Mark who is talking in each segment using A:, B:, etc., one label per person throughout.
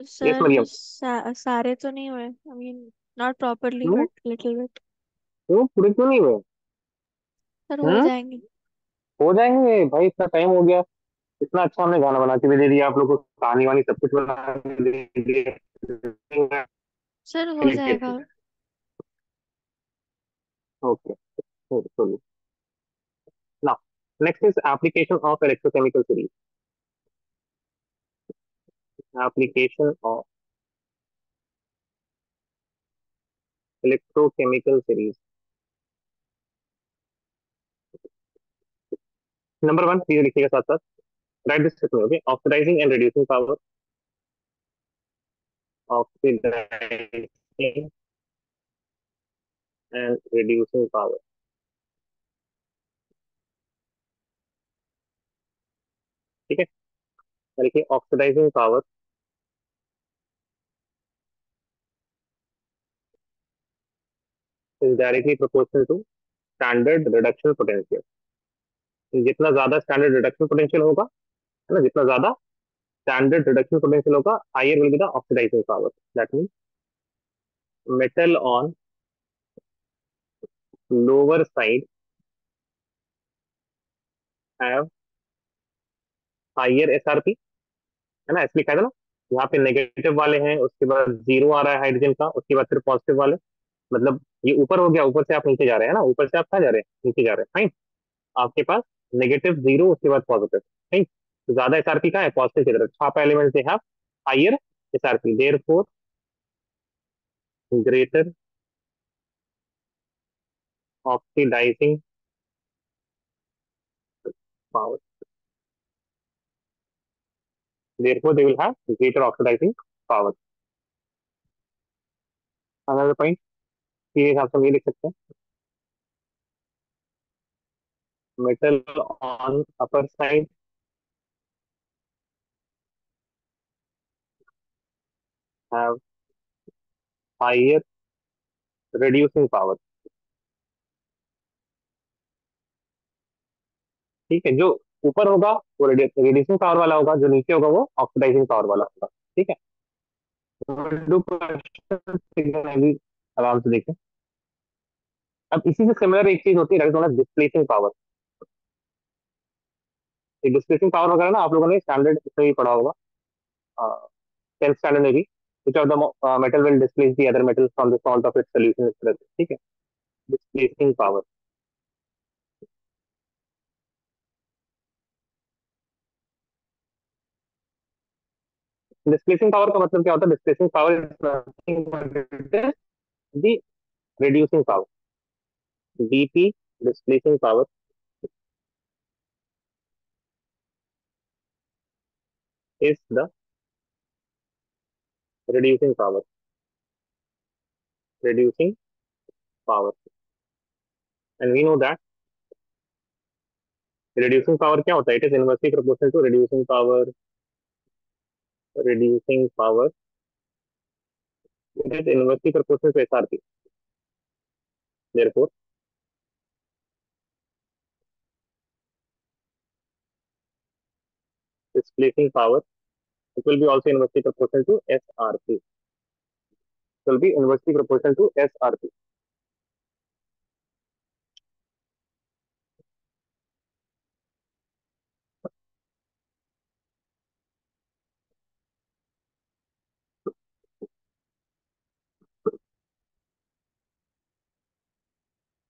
A: Yes
B: sir
A: Maryam.
B: सारे तो नहीं हुए, आई मीन नॉट प्रॉपरली
A: क्यों?
B: But little bit.
A: क्यों पूरे क्यों नहीं हुए?
B: सर हो
A: हम्म।
B: जाएंगे।
A: हो जाएंगे भाई, इतना टाइम हो गया। इतना अच्छा हमने गाना बना के भी दे दिया आप लोगों को, कहानी वानी सब कुछ बना के दे दिया।
B: सर हो जाएगा।
A: ओके, चलिए। Now next is application of electrochemical series. Application of electrochemical series. Number one चीज लिखिएगा साथ साथ। राइट दिस में okay, oxidising and reducing power. Oxidising and reducing power. ठीक है, देखिए oxidising power is directly proportional to standard reduction potential. जितना ज्यादा स्टैंडर्ड रिडक्शन पोटेंशियल होगा, है ना, जितना ज्यादा स्टैंडर्ड रिडक्शन पोटेंशियल होगा, higher will be the oxidising power. That mean metal on lower side have higher SRP, है ना, ऐसे लिखा है ना। यहाँ पे नेगेटिव वाले हैं, उसके बाद जीरो आ रहा है हाइड्रोजन का, उसके बाद फिर पॉजिटिव वाले। मतलब ये ऊपर हो गया, ऊपर से आप नीचे जा रहे हैं ना, ऊपर से आप कहाँ जा रहे हैं, नीचे जा रहे हैं, फाइन। आपके पास नेगेटिव जीरो, उसके बाद पॉजिटिव, फाइन। तो ज्यादा एसआरपी का है, पॉजिटिव की तरफ, छापा एलिमेंट से have higher SRP, therefore greater oxidising power, there they will have greater oxidising power. Another point, ये हिसाब से हम ये लिख सकते हैं, metal on upper side have higher reducing power. ठीक है, जो ऊपर होगा वो रिड्यूसिंग पावर वाला होगा, जो नीचे होगा वो ऑक्सीडाइजिंग पावर वाला होगा। ठीक है, तो क्वेश्चन भी आराम से देखें। अब इसी से सिमिलर एक चीज होती है, डिस्प्लेसिंग पावर। डिस्प्लेसिंग पावर वगैरह ना आप लोगों ने स्टैंडर्ड से ही पढ़ा होगा, 10th स्टैंडर्ड में भी। Which of the metal will displace the other metal from the salt of its solution, इस तरह से। ठीक है, डिस्प्लेसिंग पावर। डिस्प्लेसिंग पावर का मतलब क्या होता है? Displacing power is nothing but the reducing power. DP displacing power is the reducing power, reducing power, and we know that reducing power क्या होता है? It is inversely proportional to reducing power, reducing power, it is inversely proportional to SRP. Therefore displacing power, it will be also inversely proportional to SRP. It will be inversely proportional to SRP.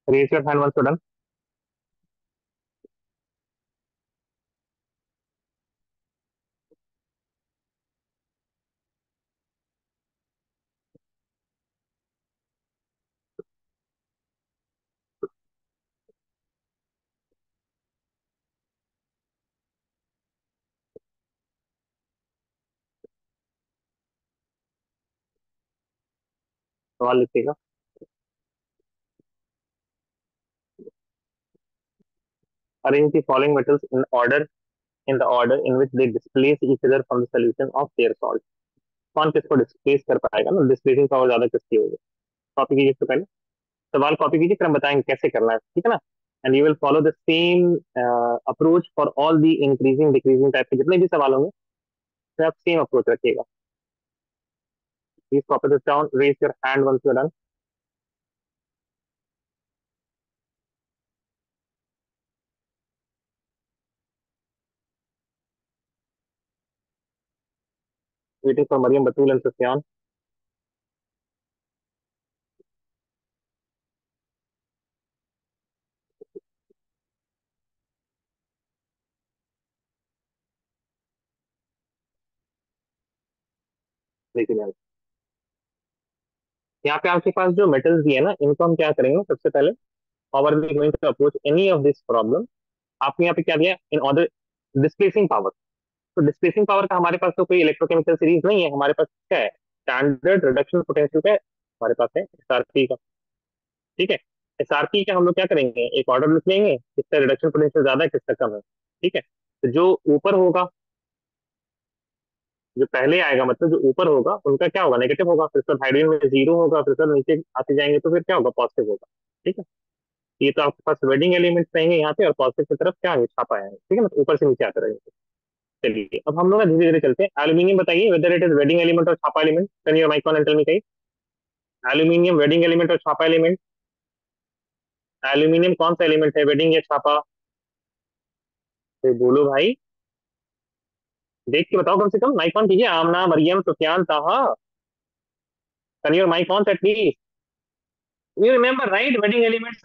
A: Raise your hand once you're done. सवाल लिखिएगा। Arrange the following metals in the order in which they displace each other from the solution of their salt. कौन किसको displace कर पाएगा ना, displacing power ज्यादा किसकी होगी? कॉपी कीजिए इससे पहले, सवाल कॉपी कीजिए, फिर हम बताएंगे कैसे करना है, ठीक है ना। And you will follow the same approach for all the increasing decreasing type के जितने भी सवाल होंगे, फिर आप सेम अप्रोच रखिएगा। Please copy this down. Raise your hand once you're done. Waiting for Mariam, Batul, and Sufyan. देखिए यहाँ पे आपके पास जो मेटल्स दिए ना, इनको हम क्या करेंगे सबसे पहले, power we going to approach any of this problem. आपने यहाँ पे क्या दिया इन ऑर्डर, डिस्प्लेसिंग पावर। तो डिस्प्लेसिंग पावर का हमारे पास तो कोई इलेक्ट्रोकेमिकल सीरीज नहीं है, हमारे पास क्या है, स्टैंडर्ड रिडक्शन पोटेंशियल का हमारे पास है एसआरपी का। ठीक है, एसआरपी का हम लोग क्या करेंगे, एक ऑर्डर लिख लेंगे किसका रिडक्शन पोटेंशियल ज्यादा है किसका कम है। ठीक है, तो जो ऊपर होगा, जो पहले आएगा मतलब जो ऊपर होगा उनका क्या होगा, नेगेटिव होगा, फिर सब हाइड्रोजन में जीरो होगा, फिर सब नीचे आते जाएंगे तो फिर क्या होगा, पॉजिटिव होगा। ठीक है, ये तो आपके पास वेडिंग एलिमेंट्स रहेंगे यहाँ पे, और पॉजिटिव की तरफ क्या है, छापा है, ठीक है ना, तो ऊपर से नीचे आते रहेंगे। चलिए अब हम लोग ना धीरे धीरे चलते हैं। एल्यूमिनियम बताइए whether it is wedding element और छापा element, turn your mic on and tell me कही। एल्यूमिनियम वेडिंग एलिमेंट और छापा एलिमेंट, एल्यूमिनियम कौन सा एलिमेंट है, वेडिंग या छापा? तो बोलो भाई, देख के बताओ, कम से कम माइक ऑन कीजिए, आमना, Maryam, Sufiyan, Taha, turn your mic on at least. You remember right wedding elements,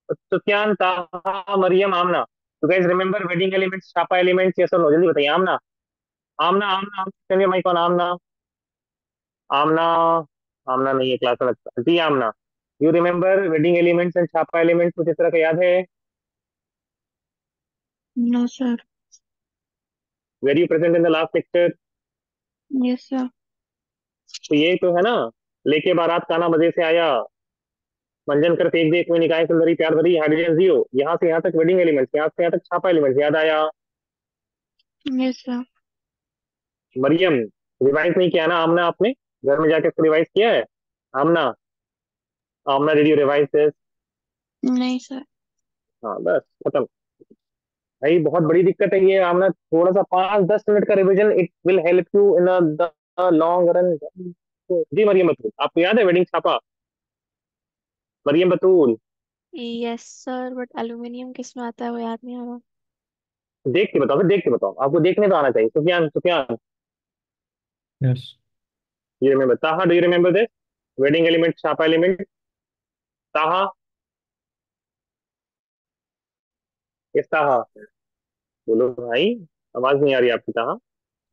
A: Sufiyan, Taha, Maryam, Amna, you guys remember wedding elements, छापा एलिमेंट्स, यस और नो, जल्दी बताइए। Amna, Amna, Amna, turn your mic on, Amna, Amna, Amna नहीं है क्लास में लगता जी, Amna, you remember wedding elements and छापा एलिमेंट्स, कुछ इस तरह का याद है?
B: No, sir.
A: Were you present in the last lecture?
B: Yes, sir.
A: तो ये तो है ना, लेके बारात काना मजे से आया, मंजन कर फेंक दे कोई निकाय सुंदरी प्यार भरी, हाइड्रोजन जीरो, यहाँ से यहाँ तक वेडिंग एलिमेंट्स, यहाँ से यहाँ तक छापा एलिमेंट्स, याद आया?
B: Yes, sir.
A: मरियम, रिवाइज नहीं किया ना आमना आपने, घर में जाके इसको रिवाइज किया है? आमना, आमना डिड यू रिवाइज दिस?
B: नहीं सर।
A: हाँ बस खत्म। भाई बहुत बड़ी दिक्कत है ये आमना, थोड़ा सा 5-10 मिनट का revision it will help you in the long run. जी मरियम बतूल, आपको याद है वेडिंग छापा? Maryam Batool,
B: yes sir, but aluminium किस में आता है वो याद नहीं आ रहा।
A: देख के बताओ, फिर देख के बताओ, आपको देखने तो आना चाहिए। Sufiyan, Sufiyan,
C: Yes.
A: You remember Taha, do you remember this wedding element छापा एलिमेंट? ताहा, यस ताहा, बोलो भाई, आवाज नहीं आ रही आपकी ताहा।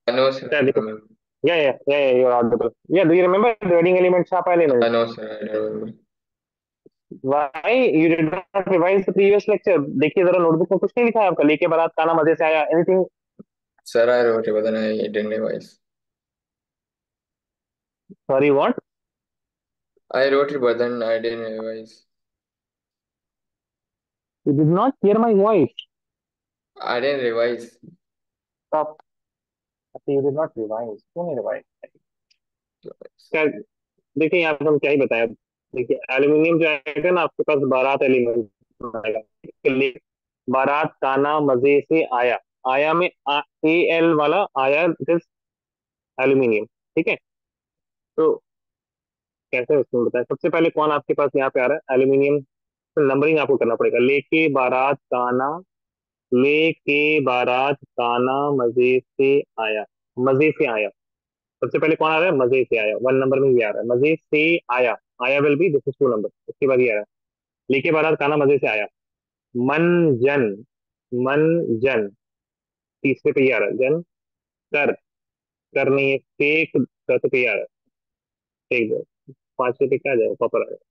C: No, sir,
A: क्या
C: I
A: देखो,
C: don't remember.
A: या यू आर ऑडिबल, या do you remember wedding element छापा element?
C: No, sir, I don't remember.
A: Why you did not revise the previous lecture? देखिए जरा नोटबुक में कुछ नहीं लिखा है आपका, लेके बारात काना मजे से आया, anything?
C: Sir, I wrote it, but then I didn't revise.
A: Sorry what?
C: I wrote it, but then I didn't revise.
A: You did not here my voice?
C: I didn't revise.
A: Stop. अच्छा यू डिड नॉट रिवाइज, क्यों नहीं revise? क्या, देखिए यहाँ पे हम क्या ही बताया। देखिए एल्यूमिनियम जो आएगा ना आपके पास, बारात एलिमेंट आएगा, इसके लिए बारात काना मजे से आया, आया में ए एल वाला आया, इट इज एल्यूमिनियम। ठीक है, तो कैसे उसमें बताया, सबसे पहले कौन आपके पास यहाँ पे आ रहा है, एल्यूमिनियम। तो नंबरिंग आपको करना पड़ेगा, लेके बारात काना, लेके बारात काना मजे से आया, मजे से आया, सबसे पहले कौन आ रहा है, मजे से आया, 1 नंबर में ये आ रहा है, मजे से आया, आया will be this is 2 number, उसके बाद ये आ रहा है, लेके बारात काना मजे से आया, मन जन, मन जन, तीसरे पे ये आ रहा है, जन कर, कर नहीं है, फेक, चौथे पे ये आ रहा है, फेक दो, पांचवे पे क्या आ जाएगा, कॉपर आ जाएगा।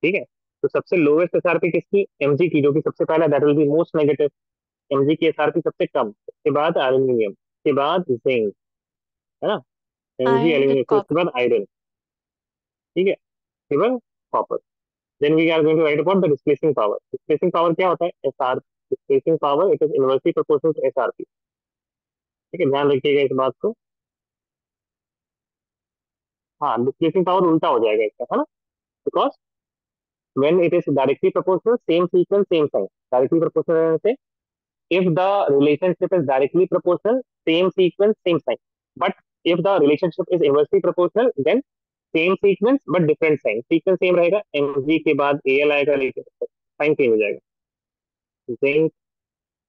A: ठीक है, तो सबसे लोवेस्ट एसआरपी किसकी, एमजी की, जो कि सबसे पहला, that will be most negative. MG की एसआरपी सबसे कम, उसके बाद एल्यूमिनियम, उसके बाद जिंक, है ना, एमजी
B: आयरन देन
A: एल्यूमिनियम, फिर उसके
B: कॉपर।
A: बाद आयरन। ठीक है, उसके बाद copper. Then we are going to write about the displacing power. Displacing power क्या होता है, SR, displacing power it is inversely proportional to SRP. ठीक है, ध्यान रखिएगा इस बात को। हाँ, डिस्प्लेसिंग पावर उल्टा हो जाएगा इसका, है ना, because when it is directly proportional, same sequence, same sign. Directly proportional रहने से, if the relationship is directly proportional, same sequence, same sign. But if the relationship is inversely proportional then same sequence but different sign, sequence same रहेगा, Mg के बाद Al आएगा लेकिन sign change हो जाएगा, zinc,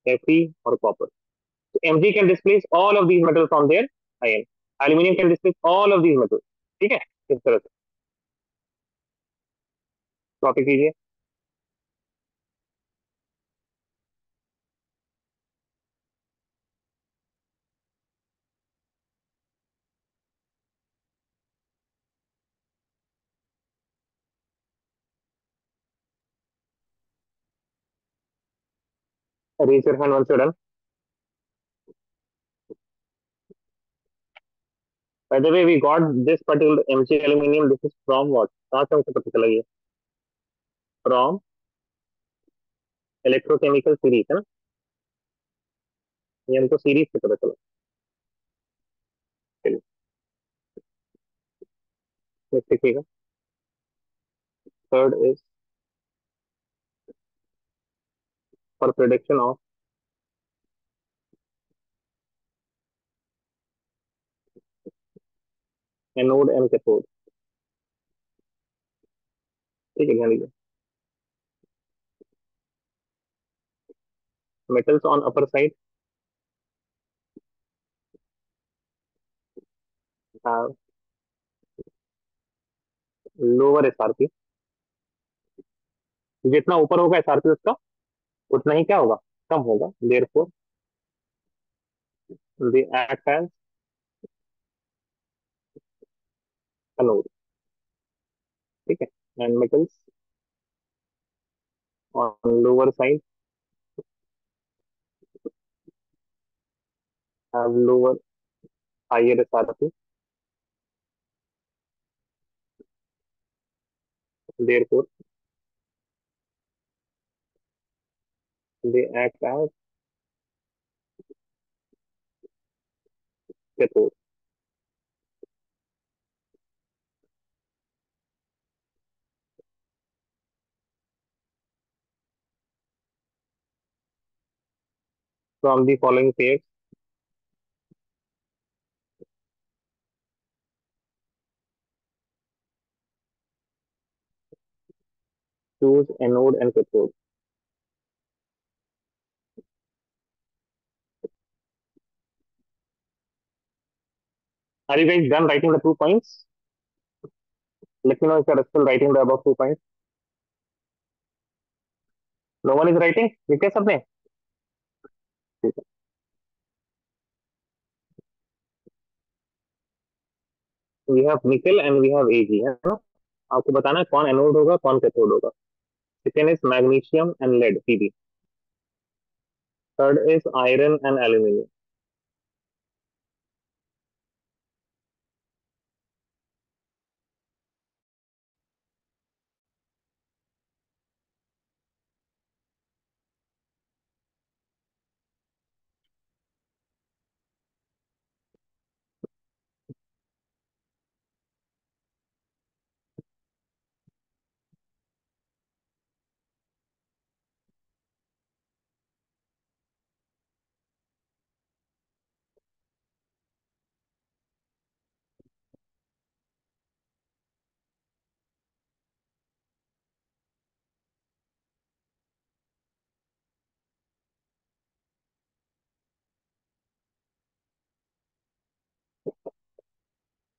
A: Fe और copper. तो Mg can displace all of these metal from their ion, aluminium can displace all of these metal. ठीक है, इस तरह से कॉपी कीजिए। Raise your hand once you done. By the way, we got this particular Mg aluminum. This is from what? कहाँ से हमको पता चला ये? From electrochemical series है ना? ये हमको सीरीज से पता चला। चलिए नेक्स्ट देखिएगा। Third is for production of anode and cathode. ठीक है, ध्यान दीजिए। Metals on upper side have lower SRP. जितना ऊपर होगा एसआरपी उसका उतना ही क्या होगा, कम होगा। Therefore they act as anode. ठीक है, and metals on lower side have lower higher SRP, therefore they act as cathode. From the following pairs choose anode and cathode. Are you guys done writing the 2 points? Let me know if you are still writing the above 2 points. No one is writing? लिख दिया सबने? ठीक है। We have nickel and we have Ag है ना? आपको बताना है कौन एनोड होगा कौन कैथोड होगा। Second is magnesium and lead Pb। Third is iron and aluminium.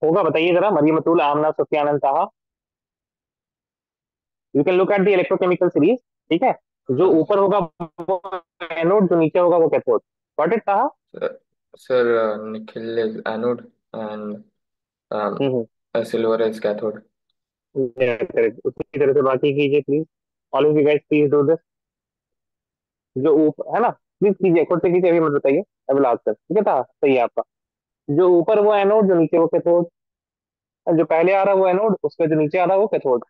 A: होगा बताइए जरा। Mariamtul Amna Sufiyan Taha. You can look at the electrochemical series. ठीक है, जो
C: Yes.
A: ऊपर होगा वो एनोड, जो नीचे होगा वो कैथोड। गॉट इट ताहा?
C: Nickel is anode and
A: hmm
C: silver is cathode.
A: Correct. उसी तरह से बाकी कीजिए please. All of you guys please do this. जो ऊपर है ना, प्लीज कीजिए, खुद से कीजिए, अभी मत बताइए। अभी लास्ट तक ठीक है था, सही है आपका। जो ऊपर वो एनोड, जो नीचे वो कैथोड। और जो पहले आ रहा है वो एनोड, उसका जो नीचे आ रहा है वो कैथोड।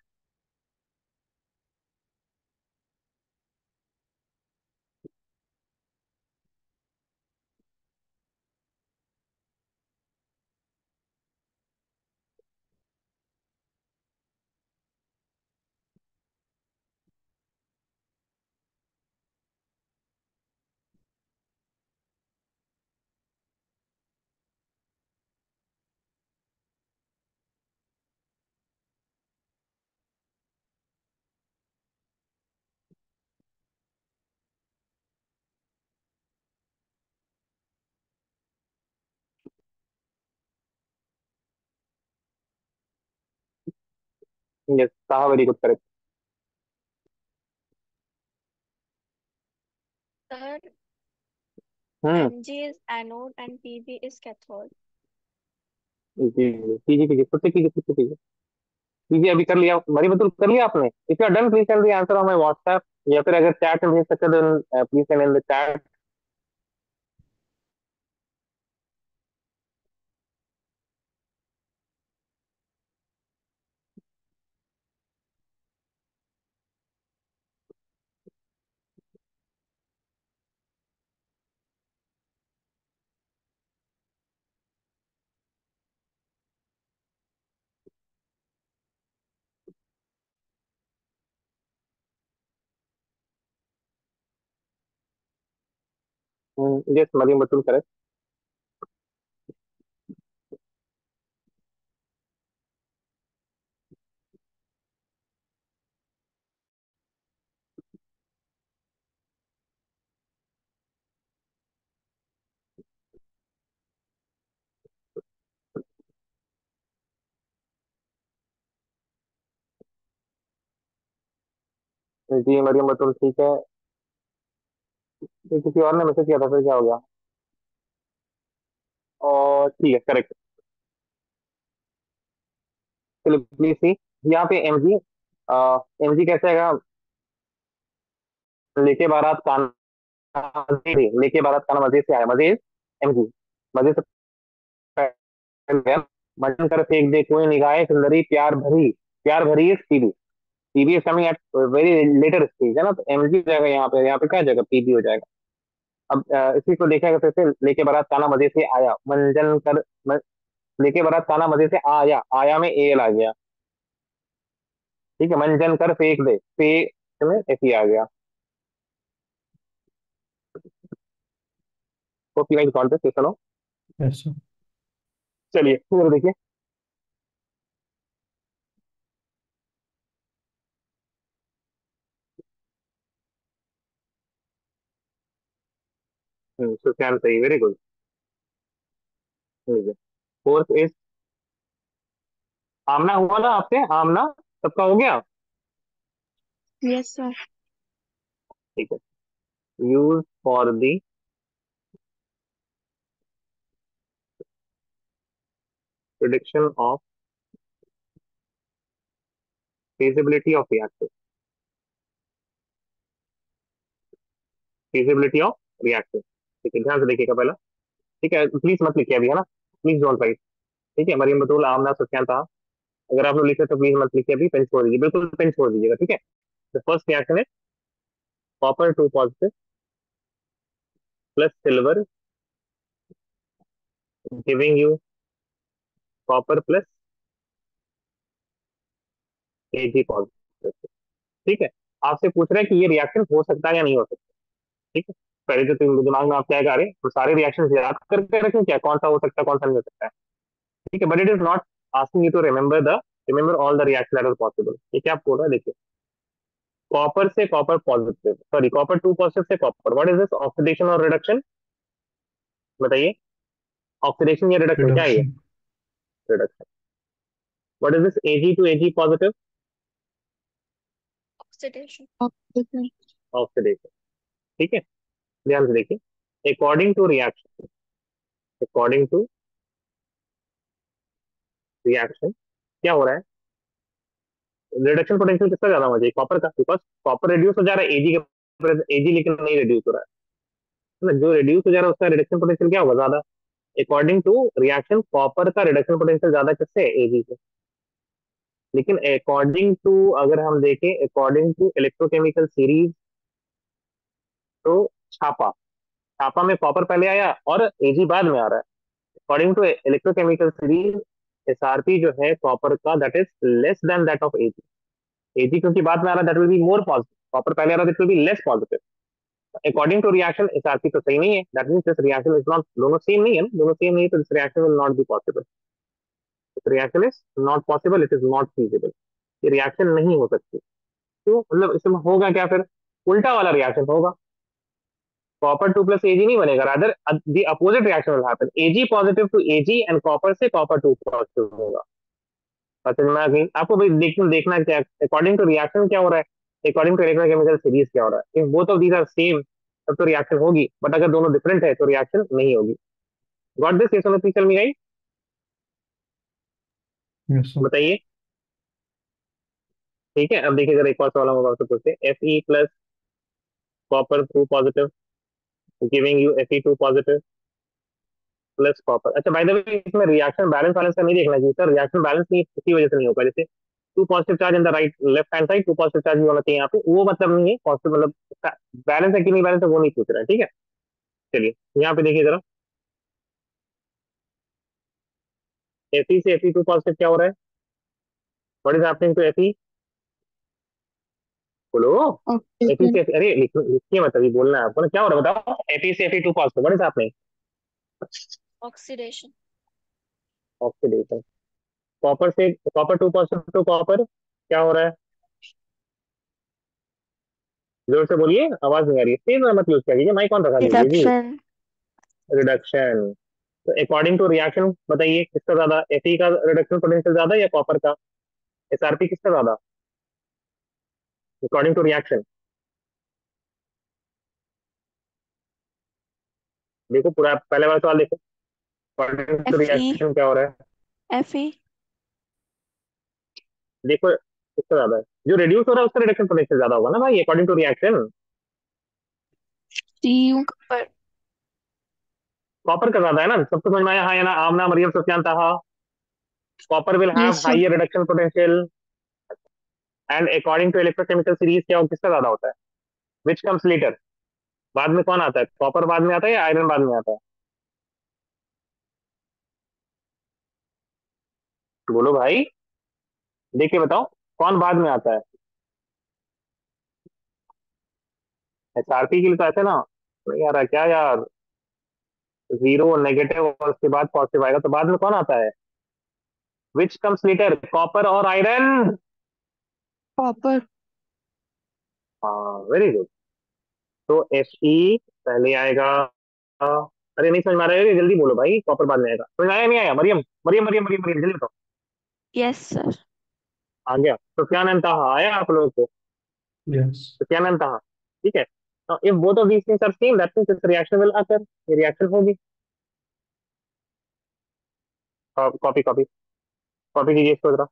A: यस, कहा, very good, correct.
B: Sir,
A: hmm.
B: Mg is anode and Pb is cathode.
A: जी जी, कीजिए कीजिए, खुद से कीजिए, खुद से कीजिए। कीजिए, अभी कर लिया, मरी बतूल कर लिया आपने? If you are done, please send the answer on my WhatsApp, या फिर अगर चैट में भेज सकते हो then please send in the chat. Yes, Mari Batul correct. जी मरियम बतूल ठीक है। किसी और ने मैसेज किया था, फिर क्या हो गया? और ठीक है, करेक्ट। चलिए प्लीज सी, यहाँ पे एम जी, एम जी कैसे आएगा? लेके बारात काना मजे से, लेके बारात काना मजे से आया, मजे, एम जी, मजे से पहले, मजन कर फेंक दे कोई निगाहें सुंदरी, प्यार भरी है सीधी। PB is coming at very later stage है ना, तो एमजी हो जाएगा यहाँ पे क्या जाएगा, पीबी हो जाएगा। अब इसी को देखा फिर से, लेके बारात काना मजे से आया, मंजन कर लेके बारात काना मजे से आया, आया में एल आ गया। ठीक है, मंजन कर फेंक दे, में ऐसे आ गया। तो फिर कॉन्टेस्ट सुनो।
D: ऐसा।
A: चलिए फिर देखिए। सुफियान सही, वेरी गुड। फोर्थ इज आमना, हुआ ना आपसे आमना? सबका हो गया?
B: Yes, sir.
A: ठीक है। Use for the prediction of feasibility of reactor, feasibility of reactor. ठीक है, ध्यान से देखिएगा पहला। ठीक है, प्लीज मत लिखिए अभी, है ना, प्लीज डोंट राइट। ठीक है, मरियम बतूल, आमना, सुफियान था, अगर आप लोग लिखे तो प्लीज मत लिखिए अभी, पेन छोड़ दीजिए, बिल्कुल पेन छोड़ दीजिएगा। ठीक है, द फर्स्ट रिएक्शन है copper two positive plus silver giving you copper plus AG positive. ठीक है, आपसे पूछ रहे हैं कि ये रिएक्शन हो सकता है या नहीं हो सकता। ठीक है, पहले तो तुम दिमाग में आप क्या गा रहे हैं, तो सारे रिएक्शन याद करके रखें, क्या कौन सा हो सकता है कौन सा नहीं हो सकता है। ठीक है, but it is not asking you to remember all the reaction that are possible. ये क्या आप बोल रहा है, देखिए, कॉपर से copper positive, sorry copper to positive से copper, what is this, oxidation और रिडक्शन? बताइए, ऑक्सीडेशन या रिडक्शन, क्या है ये?
D: Reduction.
A: Reduction. What is this, AG to AG positive?
B: Oxidation.
E: Oxygen.
A: Oxidation. ठीक है, ध्यान से देखिए, according to reaction, according to reaction क्या हो रहा है, रिडक्शन पोटेंशियल किसका ज्यादा होना चाहिए, कॉपर का, बिकॉज कॉपर रिड्यूस हो जा रहा है एजी के, एजी लेकिन नहीं रिड्यूस हो रहा है ना, जो रिड्यूस हो जा रहा है उसका रिडक्शन पोटेंशियल क्या होगा, ज्यादा। अकॉर्डिंग टू रिएक्शन कॉपर का रिडक्शन पोटेंशियल ज्यादा किससे, एजी से। लेकिन अकॉर्डिंग टू, अगर हम देखें अकॉर्डिंग टू इलेक्ट्रोकेमिकल सीरीज, तो छापा, छापा में कॉपर पहले आया और एजी बाद में आ रहा है। According to electrochemical series, SRP जो है कॉपर का, that is less than that of AG. AG क्योंकि बाद में आ रहा है, that will be more positive, copper पहले आ रहा है, that will be less positive. According to reaction SRP तो सही नहीं है, that means this reaction is not, दोनों सेम नहीं है ना, दोनों सेम नहीं है, तो this reaction will not be possible, this reaction is not possible, it is not feasible. ये रिएक्शन नहीं हो सकती। क्यों, मतलब इसमें होगा क्या फिर, उल्टा वाला रिएक्शन होगा, कॉपर टू प्लस एजी नहीं बनेगा, rather the opposite reaction will happen, Ag positive to Ag and copper से कॉपर टू पॉजिटिव होगा। समझ में आ गई आपको भाई? देखना क्या, अकॉर्डिंग टू रिएक्शन क्या हो रहा है, अकॉर्डिंग टू इलेक्ट्रोकेमिकल सीरीज क्या हो रहा है। If both of these are same तब तो रिएक्शन होगी, बट अगर दोनों डिफरेंट है तो रिएक्शन नहीं होगी। Got this? ये समझ चल मी?
C: Yes, sir.
A: बताइए। ठीक है, अब देखिए जरा एक और सवाल हम आपसे पूछते हैं। Fe plus copper two positive giving you Fe2 positive plus copper. अच्छा बाय द वे, इसमें रिएक्शन बैलेंस वालेंस का नहीं देखना चाहिए सर, रिएक्शन बैलेंस नहीं इसी वजह से नहीं होगा। जैसे two positive charge in the right left hand side, two positive charge भी होना चाहिए यहाँ पे, वो मतलब नहीं है पॉजिटिव, मतलब बैलेंस है कि नहीं बैलेंस है वो नहीं पूछ रहा है, ठीक है। चलिए यहाँ पे देखिए जरा, Fe से Fe2 पॉजिटिव क्या हो रहा है? What is happening to Fe? बोलो। Fe
B: oxygen.
A: से अरे लिखिए, मतलब ये बोलना है आपको ना, क्या हो रहा है बताओ? Fe से Fe2 positive, what is happening?
B: Oxidation.
A: Oxidation. Copper से copper to positive to copper क्या हो रहा है? जोर से बोलिए, आवाज नहीं आ रही है, तेज मत यूज करिए, माइक ऑन रखा लीजिए जी।
B: रिडक्शन।
A: रिडक्शन। तो अकॉर्डिंग टू रिएक्शन बताइए किसका ज्यादा, Fe का रिडक्शन पोटेंशियल ज्यादा या कॉपर का? SRP किसका ज्यादा अकॉर्डिंग टू रिएक्शन? देखो पूरा पहले वाला सवाल देखो, अकॉर्डिंग टू
B: Fe।
A: रिएक्शन क्या हो रहा है?
B: Fe।
A: देखो किसका ज्यादा है, जो रिड्यूस हो रहा है उसका रिडक्शन पोटेंशियल ज्यादा होगा ना भाई, अकॉर्डिंग टू रिएक्शन।
B: Cu पर।
A: कॉपर का ज्यादा है ना, सबको समझ में आया हाँ या ना? आमना Maryam Sufiyan Taha, copper will have
B: yes sir.
A: Higher reduction potential. And according to electrochemical series क्या किसका ज्यादा होता है? Which comes later? बाद में कौन आता है, कॉपर बाद में आता है या आयरन बाद में आता है? तो बोलो भाई, देख के बताओ कौन बाद में आता है। SRP के लिए तो ऐसे ना, नहीं आ रहा क्या यार, जीरो नेगेटिव और उसके बाद पॉजिटिव आएगा, तो बाद में कौन आता है? विच कम्स लेटर, कॉपर और आयरन?
B: कॉपर।
A: हाँ वेरी गुड। तो Fe पहले आएगा। अरे नहीं समझ में आ रहा है, जल्दी बोलो भाई, कॉपर बाद में आएगा, समझ में आया नहीं आया? मरियम मरियम मरियम मरियम मरियम जल्दी बताओ।
B: Yes sir.
A: आ गया तो क्या नाम था, आया आप लोगों को?
C: Yes.
A: तो क्या नाम था? ठीक है। If both of these things are same that means this reaction will occur, ये रिएक्शन होगी। कॉपी कॉपी कॉपी कीजिए इसको जरा।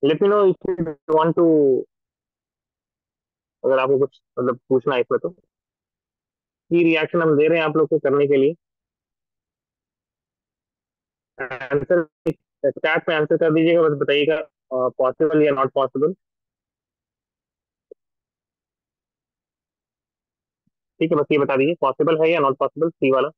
A: Let me know if you want to, अगर आपको कुछ मतलब पूछना है इसमें तो। ये रिएक्शन हम दे रहे हैं आप लोग को करने के लिए, आंसर चैट में आंसर कर दीजिएगा, बस बताइएगा पॉसिबल या नॉट पॉसिबल। ठीक है, बस ये बता दीजिए पॉसिबल है या नॉट पॉसिबल, सी वाला।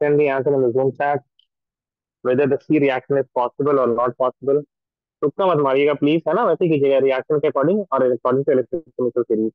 A: Send the answer in the Zoom chat whether the C reaction is possible or not possible। तुक्का मत मारिएगा प्लीज, है ना, वैसे ही कीजिएगा रिएक्शन के अकॉर्डिंग और according to electrochemical series.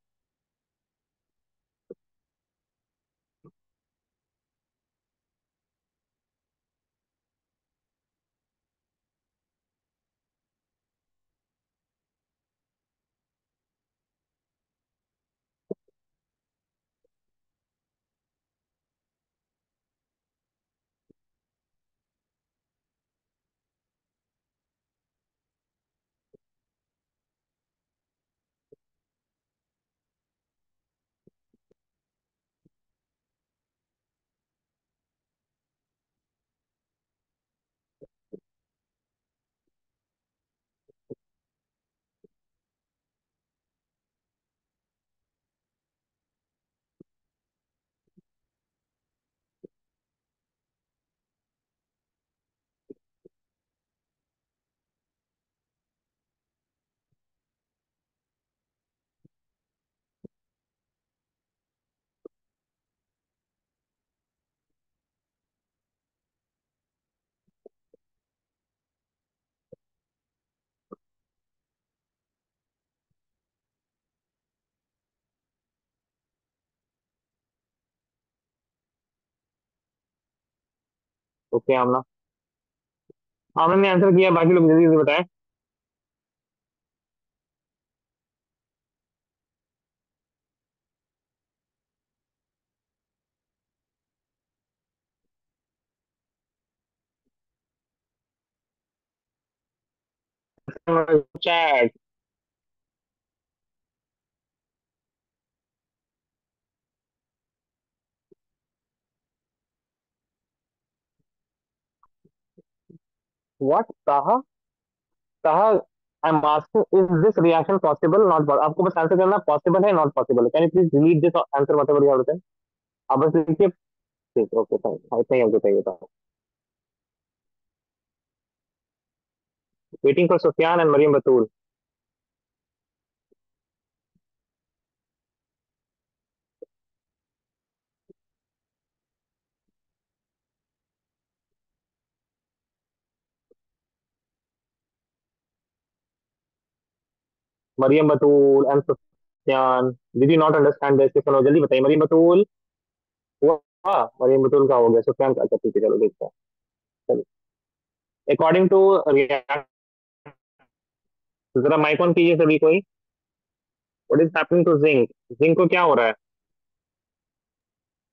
A: Okay Aamna, Aamna ने आंसर किया, बाकी लोग जल्दी जल्दी बताएं। Chat. What, Taha, Taha, I am asking is this reaction possible not, आपको बस आंसर करना पॉसिबल है नॉट पॉसिबल है, can you please delete this answer whatever you have written. आप बस लिखिए। ठीक, ओके थैंक, इतना ही हमको चाहिए था। Waiting for Sufiyan and Mariam Batul. Mariam Batool and Sufiyan, did you not understand this, सुनो जल्दी बताइए, मरियम बतूल हुआ, मरियम बतूल का हो गया, सुफियान का, अच्छा ठीक है चलो देखते हैं। चलो, अकॉर्डिंग टू रिएक्ट, जरा माइक ऑन कीजिए सभी कोई। What is happening to zinc, zinc को क्या हो रहा है,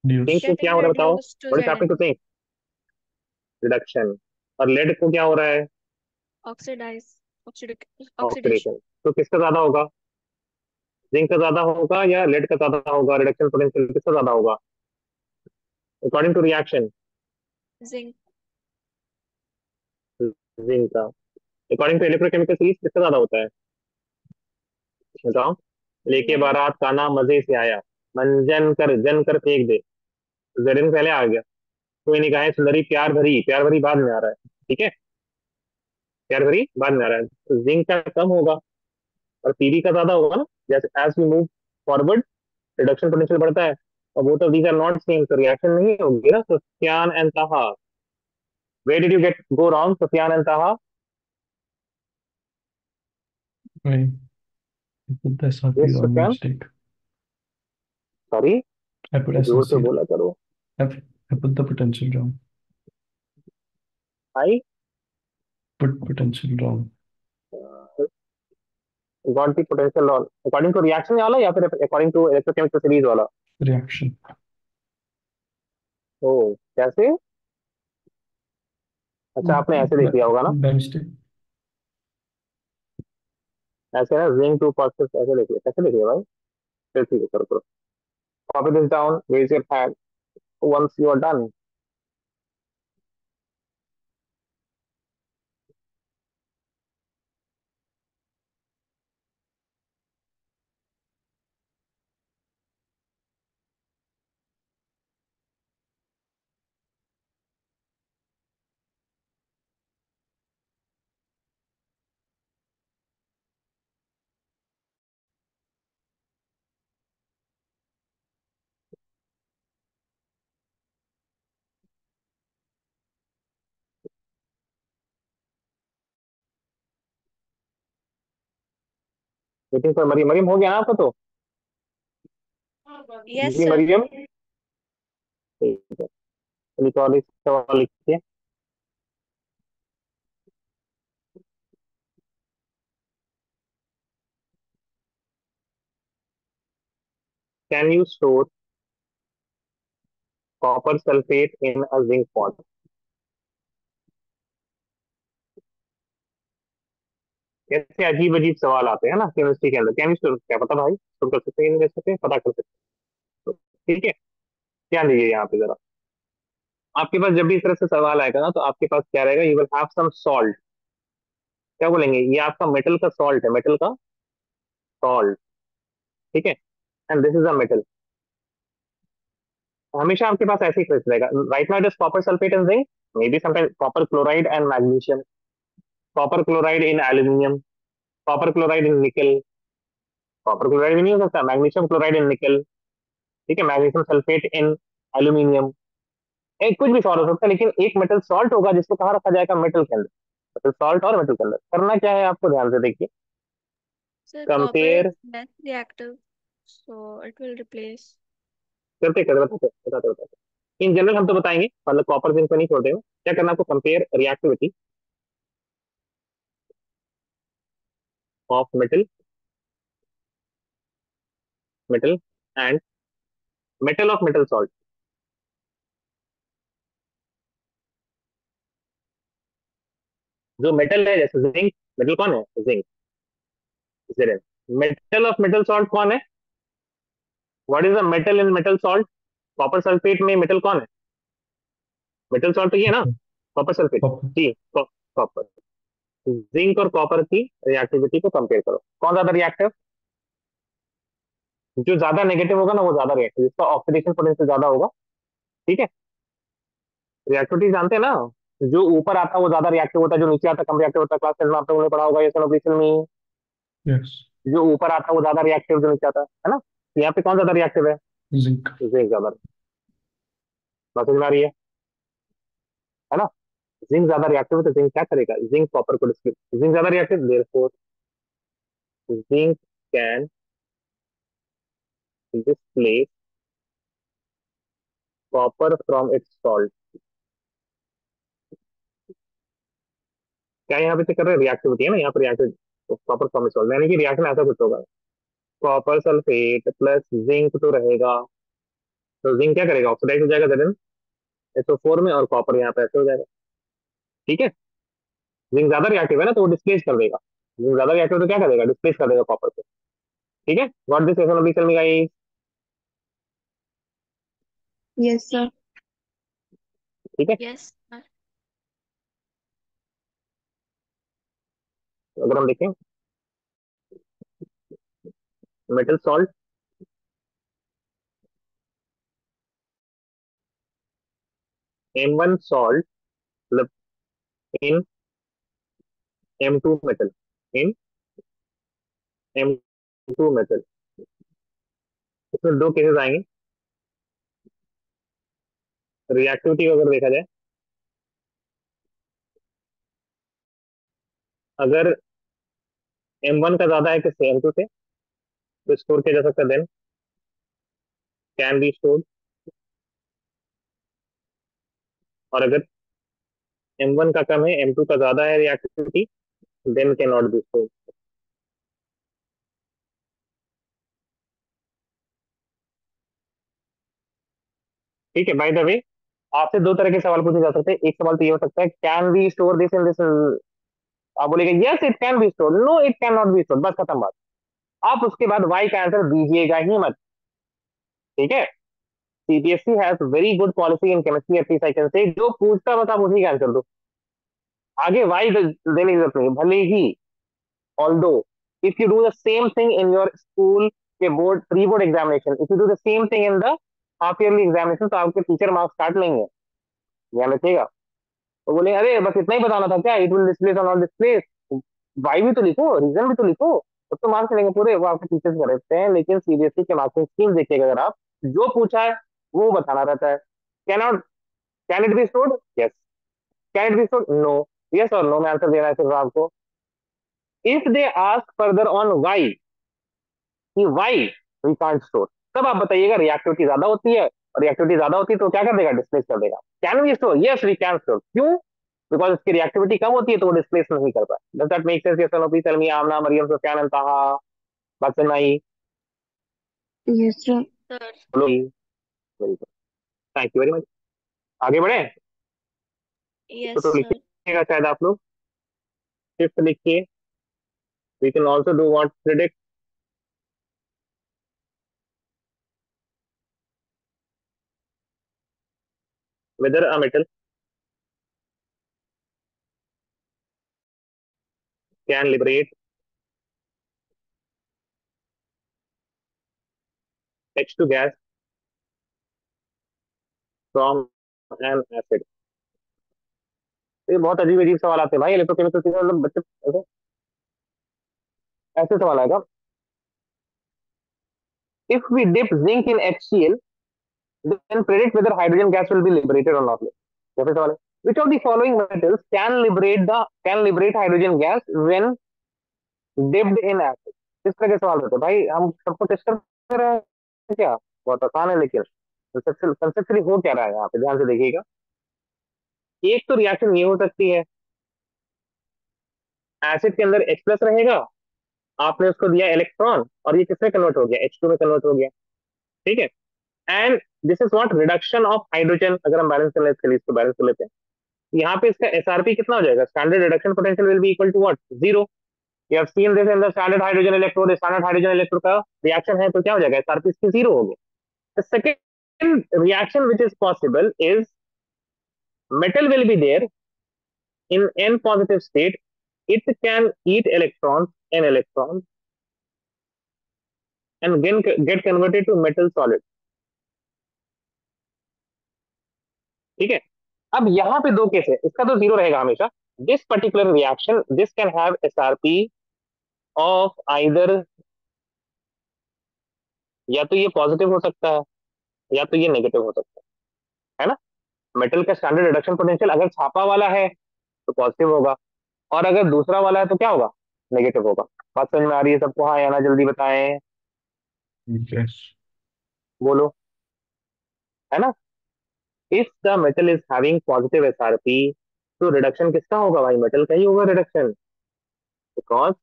A: जिंक को
B: Getting
A: क्या हो रहा है बताओ,
B: reduced to
A: what is happening
B: Zn.
A: To zinc, reduction. और लेड को क्या हो रहा है,
B: Oxidize. Oxidation.
A: ऑक्सीडेशन। तो किसका ज्यादा होगा, जिंक का ज्यादा होगा या लेड का ज्यादा होगा, रिडक्शन पोटेंशियल किसका ज्यादा होगा according to reaction,
B: Zinc.
A: Zinc का। अकॉर्डिंग टू इलेक्ट्रोकेमिकल सीरीज किसका ज्यादा होता है, बताओ। लेके
B: Lead.
A: बारात काना मजे से आया, मंजन कर जन कर फेंक दे, जरिन पहले आ गया, कोई निगाहें सुंदरी प्यार भरी, प्यार भरी बाद में आ रहा है, ठीक है, प्यार भरी बाद में आ रहा है, तो जिंक का कम होगा और पीबी का ज्यादा होगा ना, जैसे as we move forward reduction potential बढ़ता है, और both of these are not same, तो रिएक्शन नहीं होगी ना, Sufiyan and Taha, where did you get go wrong Sufiyan and Taha.
D: Right. I put the SRP
A: yes
D: wrong
A: Sufiyan,
D: mistake.
A: Sorry,
D: I put
A: जोर से
D: SRC.
A: बोला करो।
D: I put the potential wrong.
A: I
D: Put potential wrong.
A: Got the potential on according to reaction वाला या फिर according to electrochemical series वाला।
D: Reaction.
A: ओ, कैसे, अच्छा आपने ऐसे देख लिया होगा ना,
D: By mistake.
A: ऐसे ना जिंक टू पॉजिटिव ऐसे देख लिया, कैसे देख लिया भाई, फिर ठीक है करो करो, copy this down, raise your hand once you are done. Waiting for Mariam, Mariam हो गया ना आपको तो,
B: Yes,
A: जी
B: sir.
A: मरियम, ठीक है, चलिए तो और एक सवाल लिखिए। Can you store copper sulphate in a zinc pot, कैसे अजीब अजीब सवाल आते हैं ना केमिस्ट्री के अंदर, कैन यू स्टोर, क्या पता भाई स्टोर कर सकते हैं या नहीं कर सकते, पता कर सकते हैं, तो ठीक है, ध्यान दीजिए यहाँ पे जरा, आपके पास जब भी इस तरह से सवाल आएगा ना, तो आपके पास क्या रहेगा, you will have some salt, क्या बोलेंगे, ये आपका मेटल का सॉल्ट है, मेटल का सॉल्ट, ठीक है, and this is a metal, हमेशा आपके पास ऐसे ही क्वेश्चन रहेगा, right now it is copper sulphate and zinc, may be sometime copper chloride and magnesium, copper chloride in aluminium, copper chloride in निकल, copper chloride भी नहीं हो सकता, मैग्नीशियम क्लोराइड इन निकल, ठीक है, मैग्नीशियम सल्फेट इन एल्यूमिनियम, एक कुछ भी सॉल्ट हो सकता है, लेकिन एक मेटल सॉल्ट होगा जिसको कहाँ रखा जाएगा, मेटल के अंदर, मेटल सॉल्ट और मेटल के अंदर करना क्या है आपको, ध्यान से देखिए,
B: So copper is
A: compare
B: less reactive, so it will replace.
A: करते करते बताते बताते बताते, इन जनरल हम तो बताएंगे, मतलब कॉपर जिंक को नहीं छोड़ देंगे। क्या करना है आपको, compare reactivity of metal metal and metal of metal salt. जो मेटल है जैसे जिंक, मेटल कौन है, zinc, Z. Metal of metal salt कौन है, what is the metal in metal salt, copper sulphate में मेटल कौन है, मेटल सॉल्ट तो ये है ना, कॉपर सल्फेट।
D: कॉपर।
A: जी, कॉपर। जिंक और कॉपर की रिएक्टिविटी को कंपेयर करो, कौन ज्यादा रिएक्टिव, जो ज्यादा नेगेटिव होगा ना वो ज्यादा रिएक्टिव, जिसका ऑक्सीडेशन पोटेंशियल ज्यादा होगा। ठीक है, रिएक्टिविटी जानते हैं ना, जो ऊपर आता है वो ज्यादा रिएक्टिव होता है, जो नीचे आता है कम रिएक्टिव होता है। क्लास 10 में आपने उन्हें पढ़ा होगा, ये सोनोग्लिसरॉल में
D: यस।
A: जो ऊपर आता है वो ज्यादा रिएक्टिव, जो नीचे आता है ना। तो यहाँ पे कौन ज्यादा रिएक्टिव है,
D: जिंक।
A: जिंक ज्यादा। बात समझ में आ रही है ना। जिंक ज्यादा रिएक्टिव है तो जिंक क्या करेगा, जिंक कॉपर को डिस्प्लेस, जिंक ज्यादा reactive, therefore zinc can displace copper from its salt. क्या यहाँ पे चेक कर रहे हैं, रिएक्टिविटी है ना, यहाँ पर reactive copper from its salt, यानी कि रिएक्शन ऐसा कुछ होगा, कॉपर सल्फेट प्लस जिंक तो रहेगा, तो जिंक क्या करेगा, ऑक्सीडाइज हो जाएगा जलन SO4 में, और कॉपर यहाँ पे ऐसे हो जाएगा। ठीक है, जिंक ज्यादा रिएक्टिव है ना तो वो डिस्प्लेस कर देगा, जिंक ज्यादा रिएक्टिव तो क्या करेगा, डिस्प्लेस कर देगा कॉपर को। ठीक है, गॉट दिस क्वेश्चन अभी चल में गाइस।
B: Yes sir.
A: ठीक है,
B: यस सर।
A: अगर हम देखें मेटल सॉल्ट, M1 सॉल्ट मतलब इन M2 मेटल, इन M2 मेटल, इसमें दो केसेस आएंगे। रिएक्टिविटी अगर देखा जाए, अगर M1 का ज्यादा है किससे, M2 से, तो स्टोर किया जा सकता है, देन कैन बी स्टोर्ड। और अगर M1 का कम है, M2 का ज्यादा है reactivity, then can not be stored. ठीक है, बाय द वे आपसे दो तरह के सवाल पूछे जा सकते हैं। एक सवाल तो ये हो सकता है, can be store this in this, आप बोलेंगे yes it can be store, no it can not be store, बस खत्म बात। आप उसके बाद वाई का आंसर दीजिएगा ही मत। ठीक है, CBSE has very good policy in chemistry, at least I can say, जो पूछता बस आप उसी का आंसर दो, आगे वाई देने की जरूरत नहीं, भले ही although if you do the same thing in your school के board pre board examination, if you do the same thing in the half yearly examination, तो आपके टीचर मार्क्स काट लेंगे, ध्यान रखिएगा। तो बोले अरे बस इतना ही बताना था क्या, इट विल डिस्प्लेस और नॉट डिस्प्लेस, वाई भी तो लिखो, रीजन भी तो लिखो, तब तो मार्क्स मिलेंगे पूरे, वो आपके टीचर्स करते हैं। लेकिन सीबीएसई के मार्किंग स्कीम देखिएगा अगर आप, जो पूछा है वो बताना रहता है। Cannot, can it be stored, yes, can it be stored, no, yes और नो में आंसर देना है सिर्फ आपको। If they ask further on why, कि वाई वी कांट स्टोर, तब आप बताइएगा रिएक्टिविटी ज्यादा होती है, और रिएक्टिविटी ज्यादा होती है तो क्या कर देगा, डिस्प्लेस कर देगा। Can we store, yes we can store, क्यों, बिकॉज इसकी रिएक्टिविटी कम होती है तो वो डिस्प्लेस नहीं कर पाए। Does that make sense, yes और no, please tell me, Amna, Maryam, Sufiyan, Antaha, बात समझ में आई,
B: यस सर। सर।
A: बोलो, very good, thank you very much. आगे बढ़े,
B: यस
A: तो
B: सर।
A: लिखिएगा शायद आप लोग, फिफ्थ लिखिए, we can also do what, predict whether a metal can liberate H2 gas from an acid। ये बहुत अजीब अजीब सवाल आते हैं भाई, इलेक्ट्रोकेमिस्ट्री मतलब बच्चे ऐसे ऐसे सवाल आएगा, if we dip zinc in HCl then predict whether hydrogen gas will be liberated or not। जैसे सवाल है, which of the following metals can liberate hydrogen gas when dipped in acid। इस तरह के सवाल होते हैं भाई, हम सबको टेस्ट कर रहे हैं क्या, बहुत आसान है लेकिन कंसेप्चुअली हो क्या रहा है यहाँ पे, ध्यान से देखिएगा। एक तो रिएक्शन ये हो सकती है, एसिड के अंदर H प्लस रहेगा, आपने उसको दिया इलेक्ट्रॉन और ये किसमें कन्वर्ट हो गया, H2 में कन्वर्ट हो गया। ठीक है। And this is what reduction of hydrogen, अगर हम बैलेंस कर लेते हैं, इसको बैलेंस कर लेते हैं, यहाँ पे इसका एसआरपी कितना हो जाएगा, standard reduction potential will be equal to what, zero. You have seen this in the standard hydrogen electrode, standard hydrogen electrode का रिएक्शन है तो क्या हो जाएगा, एसआरपी इसकी जीरो हो गया। The second reaction which is possible is metal will be there in n positive state, it can eat electrons, n electrons, and then get converted to metal solid। ठीक है। अब यहाँ पे दो केस है, इसका तो जीरो रहेगा हमेशा। This particular reaction, this can have SRP of either, या तो ये पॉजिटिव हो सकता है या तो ये नेगेटिव हो सकता है ना। मेटल का स्टैंडर्ड रिडक्शन पोटेंशियल अगर छापा वाला है तो पॉजिटिव होगा, और अगर दूसरा वाला है तो क्या होगा, नेगेटिव होगा। बात समझ में आ रही है सबको, हाँ या ना, जल्दी बताएं,
D: Yes.
A: बोलो, है ना। If the metal is having positive SRP, तो रिडक्शन किसका होगा भाई, मेटल का ही होगा reduction. Because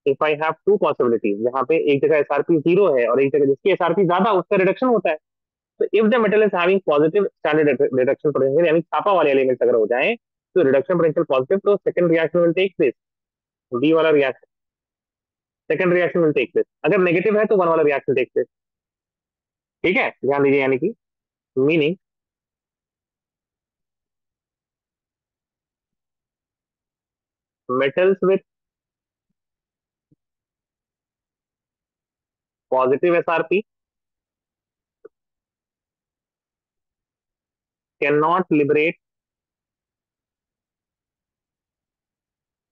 A: if I have to possibilities, यहाँ पे एक जगह एसआरपी जीरो है और एक जगह जिसकी एसआरपी ज्यादा उसका रिडक्शन होता है। तो if the metal is having positive standard reduction potential, यानी छापा वाले एलिमेंट्स अगर हो जाए तो रिडक्शन पोटेंशियल पॉजिटिव, तो second reaction will take place, B वाला reaction, second reaction will take place. अगर नेगेटिव है तो वन वाला रिएक्शन टेक प्लेस। ठीक है, ध्यान दीजिए, यानी कि meaning metals with positive SRP cannot liberate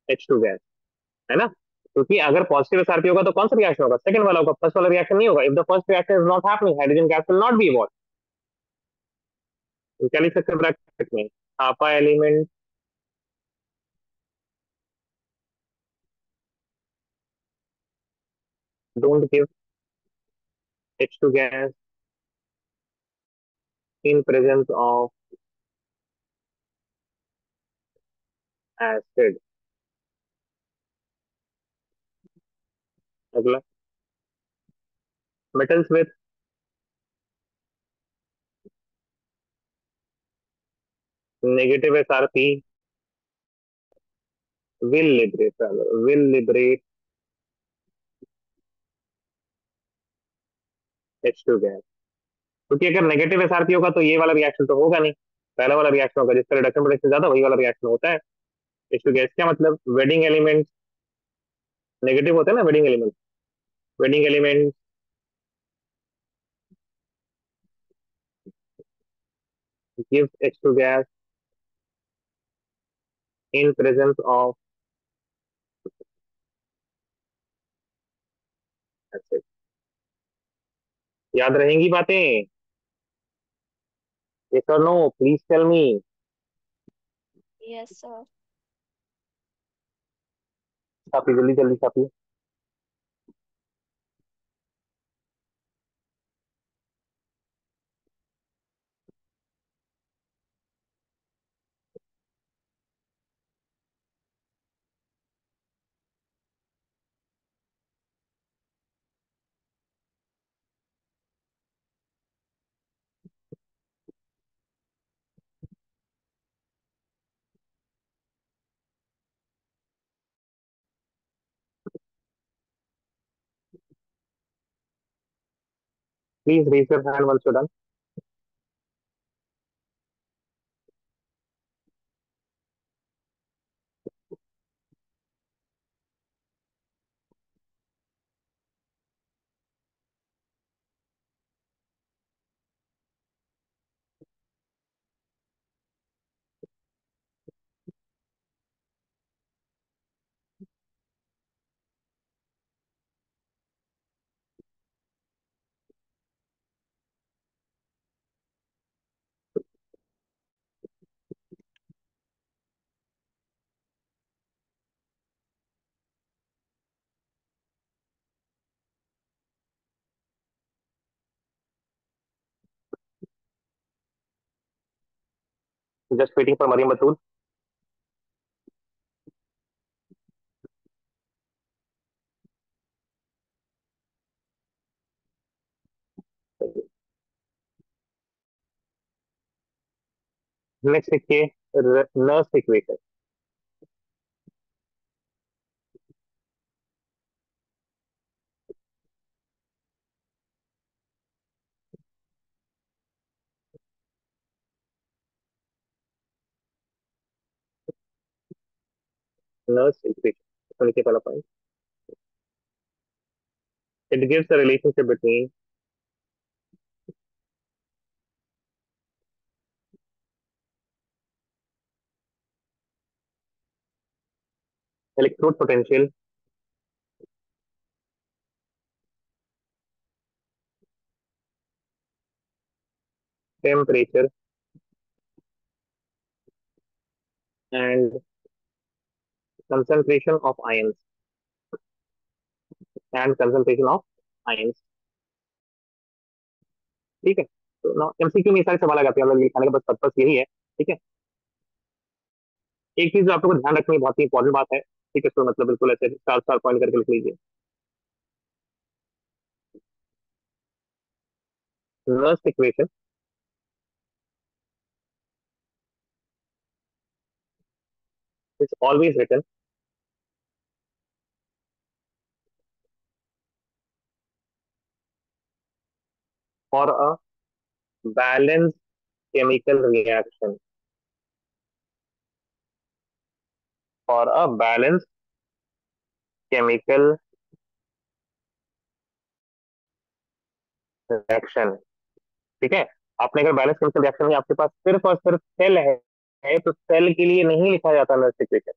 A: H2 gas, है ना। क्योंकि अगर पॉजिटिव एसआरपी होगा तो कौन सा रिएक्शन होगा, सेकंड वाला होगा, फर्स्ट वाला रिएक्शन नहीं होगा। If the first reaction is not happening, hydrogen gas will not be evolve. तो क्या लिख सकते हैं ब्रैकेट में, आपा element don't give H2 gas in presence of acid। अगला, metals with negative SRP will liberate H2 gas। क्योंकि अगर नेगेटिव एसआरपी होगा तो ये वाला रिएक्शन तो होगा नहीं, पहला वाला रिएक्शन होगा जिसका रिडक्शन पोटेंशियल ज्यादा, वही वाला रिएक्शन होता है। H2 गैस क्या मतलब, वेडिंग एलिमेंट नेगेटिव होते हैं ना, wedding element, wedding element gives H2 gas in presence of acid। याद रहेंगी बातें, yes or no, please tell me।
B: Yes, sir.
A: छापी जल्दी जल्दी छापी। Please raise your hand once you done. Just waiting for Mariam Batul. Next देखिए Nernst equation. Nernst equation लिखिए पहला point. It gives the relationship between electrode potential temperature and concentration of ions and concentration of ions. ठीक है. तो ना MCQ में ये सारे सवाल आ जाते हैं, मतलब लिखाने का बस पर्पस यही है. ठीक है. एक चीज जो आप लोगों को ध्यान रखनी बहुत ही इंपॉर्टेंट बात है. ठीक है. तो मतलब बिल्कुल ऐसे चार चार पॉइंट करके लिख लीजिए. Nernst equation is always written for a balanced chemical reaction. For a balanced chemical reaction. ठीक है. आपने अगर बैलेंस केमिकल रिएक्शन में आपके पास सिर्फ और सिर्फ सेल है तो सेल के लिए नहीं लिखा जाता Nernst equation.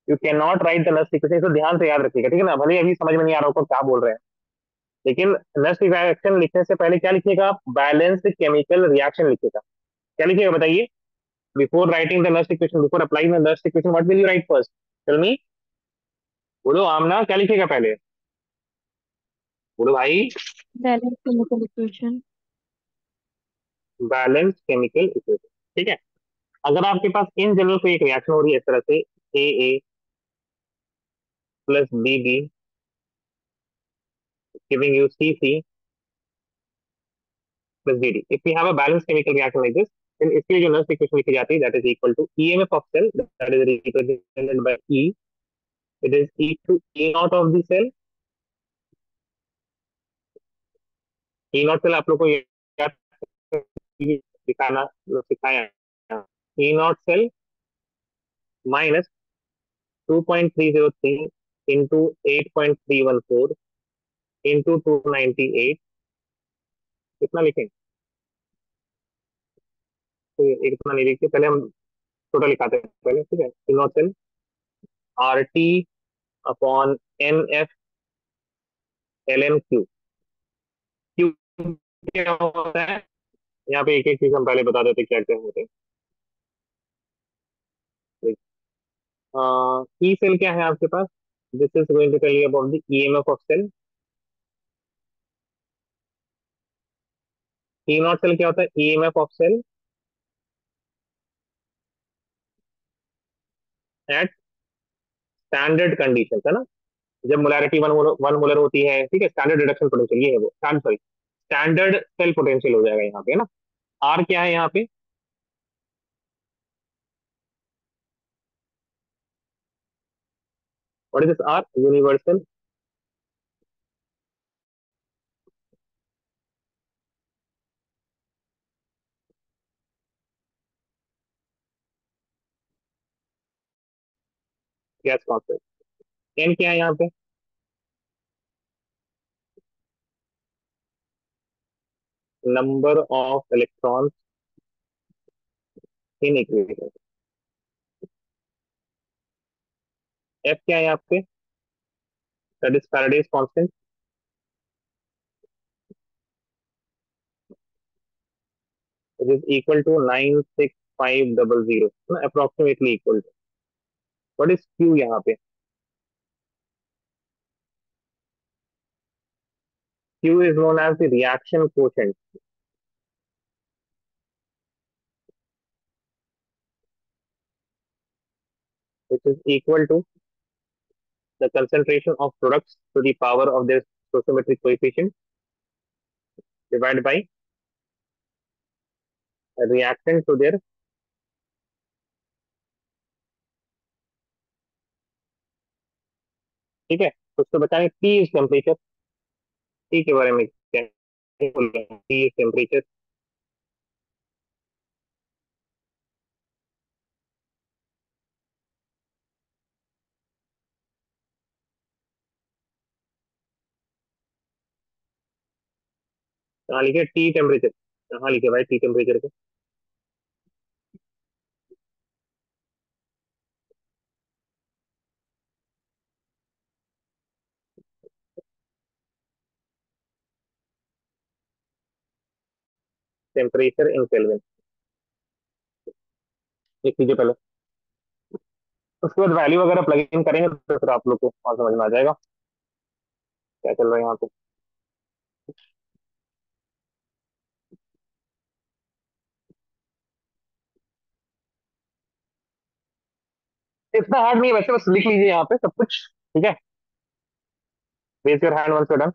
A: You can not right the Nernst equation. इसको ध्यान से याद रखिएगा. ठीक है ना. भले ही अभी समझ में नहीं आ रहा होगा क्या बोल रहे हैं, लेकिन नर्स रिएक्शन लिखने से पहले क्या लिखिएगा आप? बैलेंस्ड केमिकल रिएक्शन लिखिएगा. क्या लिखिएगा बताइए? Before writing the Nernst equation, before applying the Nernst equation, what will you write first? Tell me. बोलो आमना, क्या लिखिएगा पहले? बोलो भाई.
B: Balance chemical equation.
A: Balance chemical equation. ठीक है. अगर आपके पास इन जनरल कोई एक रिएक्शन हो रही है इस तरह से, A plus B giving you CC plus DD. If we have a balanced chemical reaction like this, then इसके लिए जो नर्स इक्वेशन लिखी जाती है that is equal to EMF of cell, that is represented by E. It is E to E naught of the cell. E naught cell आप लोग को याद दिखाना सिखाया. E naught cell minus 2.303 into 8.314 into 298. कितना लिखें? तो एक इतना नहीं लिखते, पहले हम टोटल लिखाते हैं पहले. ठीक है. E naught cell RT upon NF ln Q. Q क्या होता है? यहाँ पे एक एक चीज हम पहले बता देते क्या क्या होते हैं. ई सेल क्या है आपके पास? This is going to tell you about the EMF of cell. E naught cell क्या होता है? EMF of cell at standard condition, है ना. जब मोलैरिटी वन मोलर होती है. ठीक है. स्टैंडर्ड रिडक्शन पोटेंशियल ये है वो. सॉरी, स्टैंडर्ड सेल पोटेंशियल हो जाएगा यहाँ पे, है ना. आर क्या है यहाँ पे? What is this R? Universal gas constant. N क्या है यहाँ पे? Number of electrons in equation. F क्या है यहाँ पे? That is Faraday's constant. It is equal to 96500, ना, approximately equal to. What is Q यहाँ पे? Q is known as the reaction quotient. which is equal to the concentration of products to the power of their stoichiometric coefficient divided by a reaction to their, ठीक है। कुछ तो बताएं, T is temperature, T के बारे में क्या बोल, T इज टेम्परेचर। कहाँ लिखे T टेम्परेचर, कहाँ लिखे भाई T टेम्परेचर को? टेम्परेचर इन केल्विन लिख लीजिए पहले, उसके बाद वैल्यू वगैरह प्लग इन करेंगे तो फिर आप लोग को और समझ में आ जाएगा क्या चल रहा है यहाँ पे। इतना हार्ड नहीं है वैसे, बस लिख लीजिए यहाँ पे सब कुछ, ठीक है। Raise your hand once you done.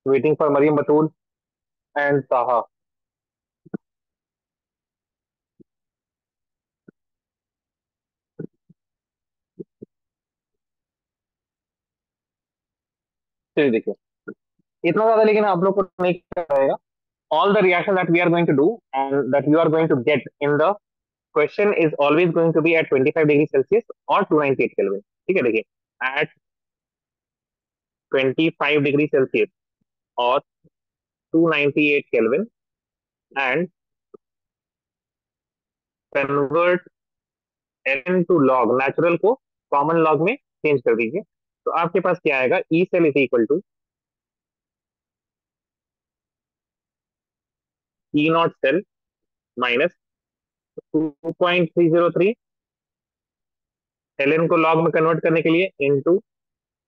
A: Waiting for Maryam Batool and Taha. चलिए देखिए, इतना ज्यादा लेकिन आप लोग को नहीं करेगा। All the reaction that we are going to do and that you are going to get in the question is always going to be at 25 degree Celsius और 298 केल्विन, ठीक है। देखिए, एट 25 डिग्री सेल्सियस और 298 kelvin and convert N to log, natural को common log में change कर दीजिए, तो आपके पास क्या आएगा, E cell is equal to E naught cell minus 2.303, L को लॉग में कन्वर्ट करने के लिए इनटू,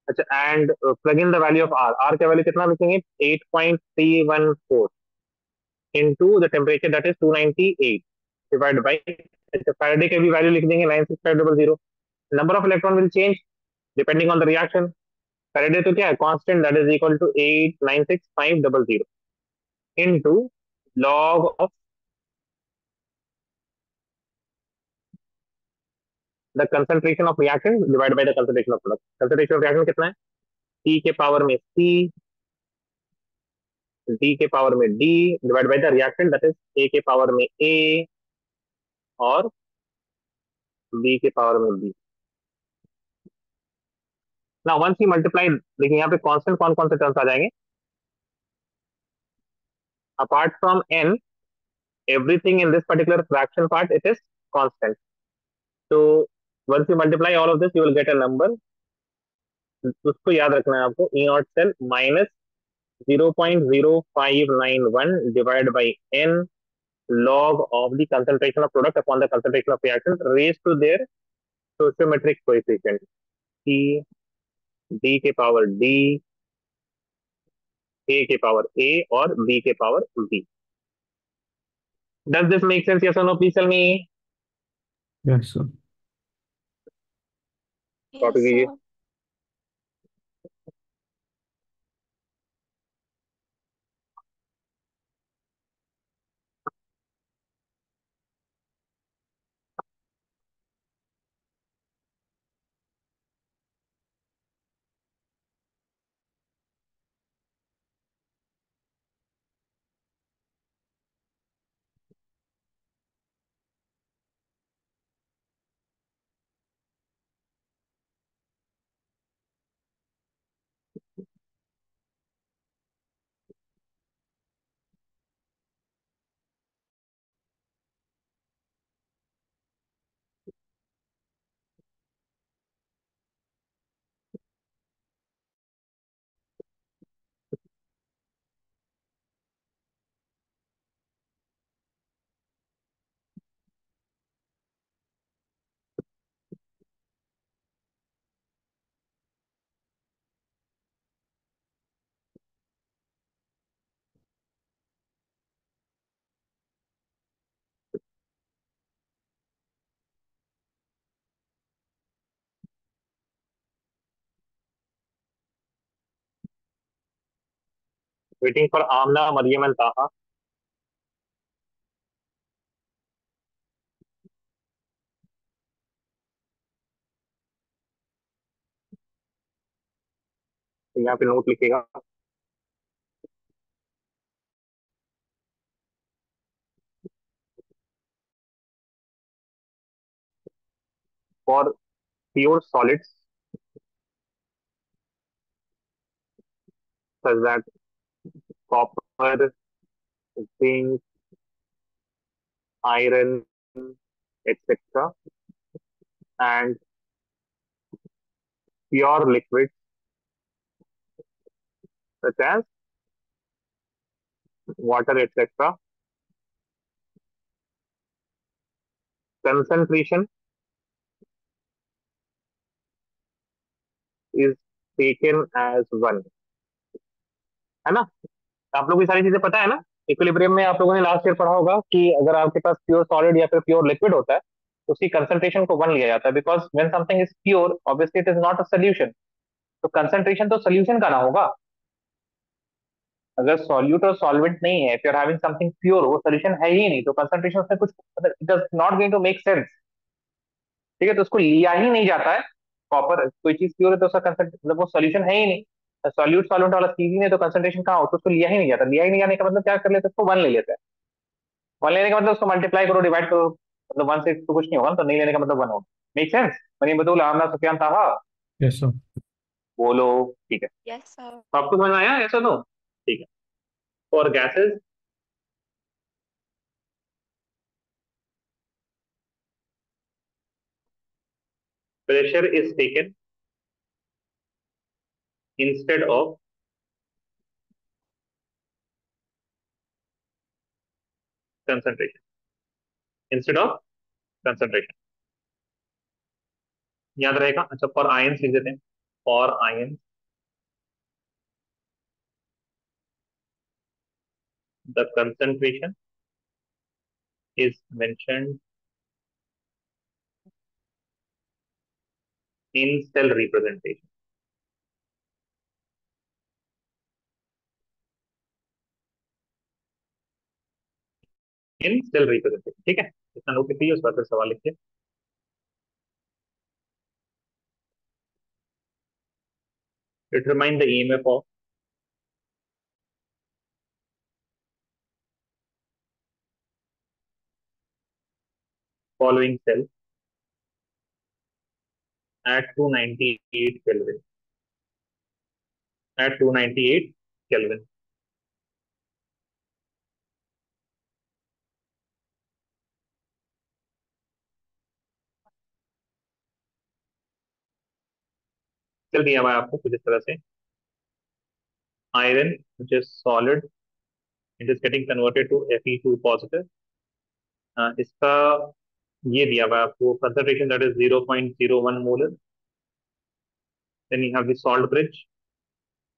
A: अच्छा, and plug in the value of R, R का वैल्यू कितना लिखेंगे, 8.314 into the temperature that is 298 divide by, अच्छा फैराडे के भी वैल्यू लिख देंगे 96500। Number of electron will change depending on the reaction. Faraday तो क्या है, constant, that is equal to 896500 into log of the concentration of reaction divide by the concentration of product. Concentration of reaction कितना है, T के power में C, D के power में D divide by the reaction that is A के power में ए और B के पावर में बी। ना वंस ही मल्टीप्लाई, देखिए यहाँ पे कांस्टेंट कौन कौन से टर्म्स आ जाएंगे, apart from an everything in this particular fraction part it is constant. तो once you multiply all of this you will get a number, उसको याद रखना है आपको, E naught cell minus 0.0591 divide by n log of the concentration of product upon the concentration of reactant raised to their stoichiometric coefficient, C, D के power D A के power A और B के power B. Does this make sense, yes और no, please tell me.
D: Yes, sir.
A: Copy
B: Yes,
A: कीजिए।
B: sir.
A: Waiting for Aamna Mariyam and Taha. तो यहाँ पे note लिखेगा। For pure solids such that copper, zinc, iron, etc., and pure liquids such as water, etc., concentration is taken as one। है ना? आप लोग को ये सारी चीजें पता है ना? इक्विलिब्रियम में आप लोगों ने लास्ट ईयर पढ़ा होगा कि अगर आपके पास प्योर सॉलिड या फिर प्योर लिक्विड होता है तो उसकी कंसंट्रेशन को वन लिया जाता है, because when something is pure obviously it is not a solution. तो कंसंट्रेशन तो सोल्यूशन का ना होगा। अगर सॉल्यूट और सॉल्वेंट नहीं है, if you are having something pure, वो सोल्यूशन है ही नहीं, तो कंसंट्रेशन उसमें कुछ मतलब it does not going to make sense. ठीक है, तो उसको लिया ही नहीं जाता है। कॉपर कोई चीज प्योर है तो उसका मतलब वो सोल्यूशन है ही नहीं। सॉल्यूट सॉल्वेंट वाला चीज ही नहीं, तो कंसंट्रेशन कहाँ हो, तो उसको लिया ही नहीं जाता। लिया ही नहीं जाने का मतलब क्या कर लेते हैं, उसको वन ले लेते हैं। वन लेने का मतलब उसको मल्टीप्लाई करो, डिवाइड करो, मतलब वन से तो कुछ नहीं होगा, तो नहीं लेने का मतलब वन होगा। Make sense? मनी बतूल, आमना, सुफियान, ताहा,
D: Yes, sir.
A: बोलो। ठीक है,
B: Yes, sir.
A: तो आपको समझ में आया ऐसा? तो ठीक है। For gases pressure is taken instead of concentration. Instead of concentration याद रहेगा। अच्छा, फॉर आयंस लिख देते हैं। For ions the concentration is mentioned in cell representation। In cell representation, ठीक है, इतना नोट लिख लीजिए, उस पर फिर सवाल लिखिए। Determine the EMF of following cell at 298 Kelvin, at 298 Kelvin। चल दिया हुआ है आपको कुछ इस तरह से। Iron which is solid, it is getting converted to Fe2 positive। इसका ये दिया हुआ है आपको concentration that is 0.01 molar. then you have the salt bridge,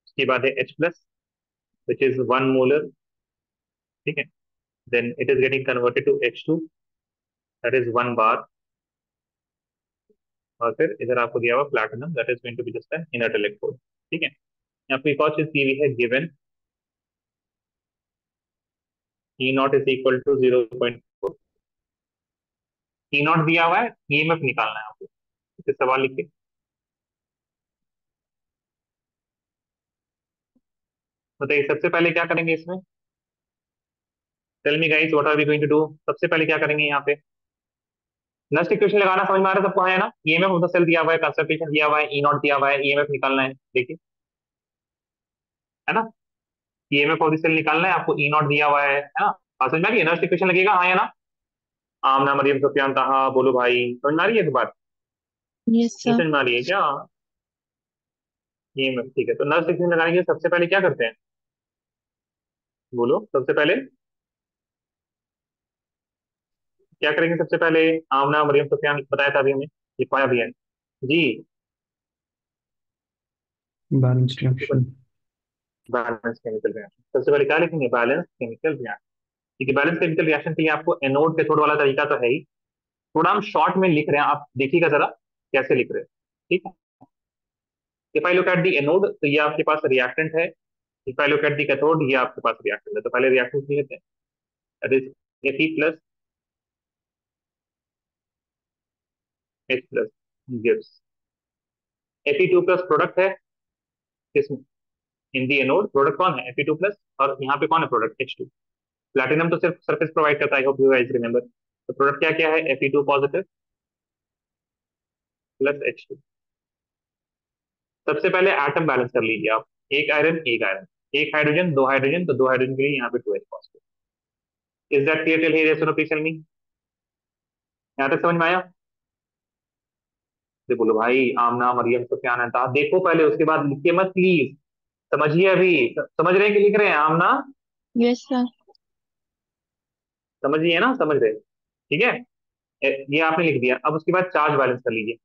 A: उसके बाद है H plus,
E: which is 1 molar, ठीक है, then it is getting converted to H2, that is 1 bar, और फिर इधर आपको दिया हुआ platinum, that is going to be just an inert electrode, ठीक है। यहाँ पे एक और चीज दी हुई है, given E naught is equal to 0.4, E naught दिया हुआ है, EMF निकालना है आपको, इसे सवाल लिखिए। बताइए सबसे पहले क्या करेंगे इसमें, tell me guys what are we going to do. सबसे पहले क्या करेंगे यहाँ पे, नेक्स्ट इक्वेशन लगाना समझ में आ रहा है सबको, है ना। ईएमएफ ऑफ द सेल दिया हुआ है, कंसंट्रेशन दिया हुआ है, ई नॉट दिया हुआ है, ईएमएफ निकालना है, देखिए, है ना। ईएमएफ ऑफ द सेल निकालना है आपको, ई नॉट दिया हुआ है ना। बात समझ में आ रही है, नेक्स्ट इक्वेशन लगेगा, हाँ या ना। आमना मरियम सुफियान ताहा, बोलो भाई, समझ में आ रही है बात,
B: यस
E: नहीं
B: सर।
E: समझ में आ रही है क्या। ईएमएफ, ठीक है, तो नेक्स्ट इक्वेशन लगाने के लिए सबसे पहले क्या करते हैं, बोलो सबसे पहले क्या करेंगे। सबसे पहले आमना मरियम सुफियान बताया था अभी हमें, लिखवाया भी है जी।
D: Balance reaction.
E: Balance chemical reaction, सबसे पहले क्या लिखेंगे, बैलेंस केमिकल रिएक्शन, ठीक है। बैलेंस केमिकल रिएक्शन के लिए आपको एनोड कैथोड वाला तरीका तो है ही, थोड़ा हम शॉर्ट में लिख रहे हैं, आप देखिएगा जरा कैसे लिख रहे हैं, ठीक है। If I look at the anode, तो ये आपके पास रिएक्टेंट है। If I look at the cathode, ये आपके पास रिएक्टेंट है। तो पहले रिएक्टेंट लिख लेते हैं, that is Fe plus H plus gives Fe2 plus product है इसमें, इन दी एनोड प्रोडक्ट कौन है, Fe2 प्लस, और यहाँ पे कौन है प्रोडक्ट, H2। प्लैटिनम तो सिर्फ सरफेस प्रोवाइड करता है, I hope you guys remember. तो प्रोडक्ट क्या क्या है, Fe2 पॉजिटिव प्लस H2। सबसे पहले एटम बैलेंस कर लीजिए आप, एक आयरन एक आयरन, एक हाइड्रोजन दो हाइड्रोजन, तो दो हाइड्रोजन के लिए यहाँ पे 2H positive. Is that clear till here, yes और नो, प्लीज टेल मी। यहाँ तक समझ में आया। बोलो भाई, आमना मरियम सुफियान अंता, देखो पहले, उसके बाद लिखिए मत प्लीज, समझिए अभी। समझ रहे हैं कि लिख रहे हैं आमना,
B: यस सर।
E: समझिए ना, समझ रहे, ठीक है। ये आपने लिख दिया, अब उसके बाद चार्ज बैलेंस कर लीजिए।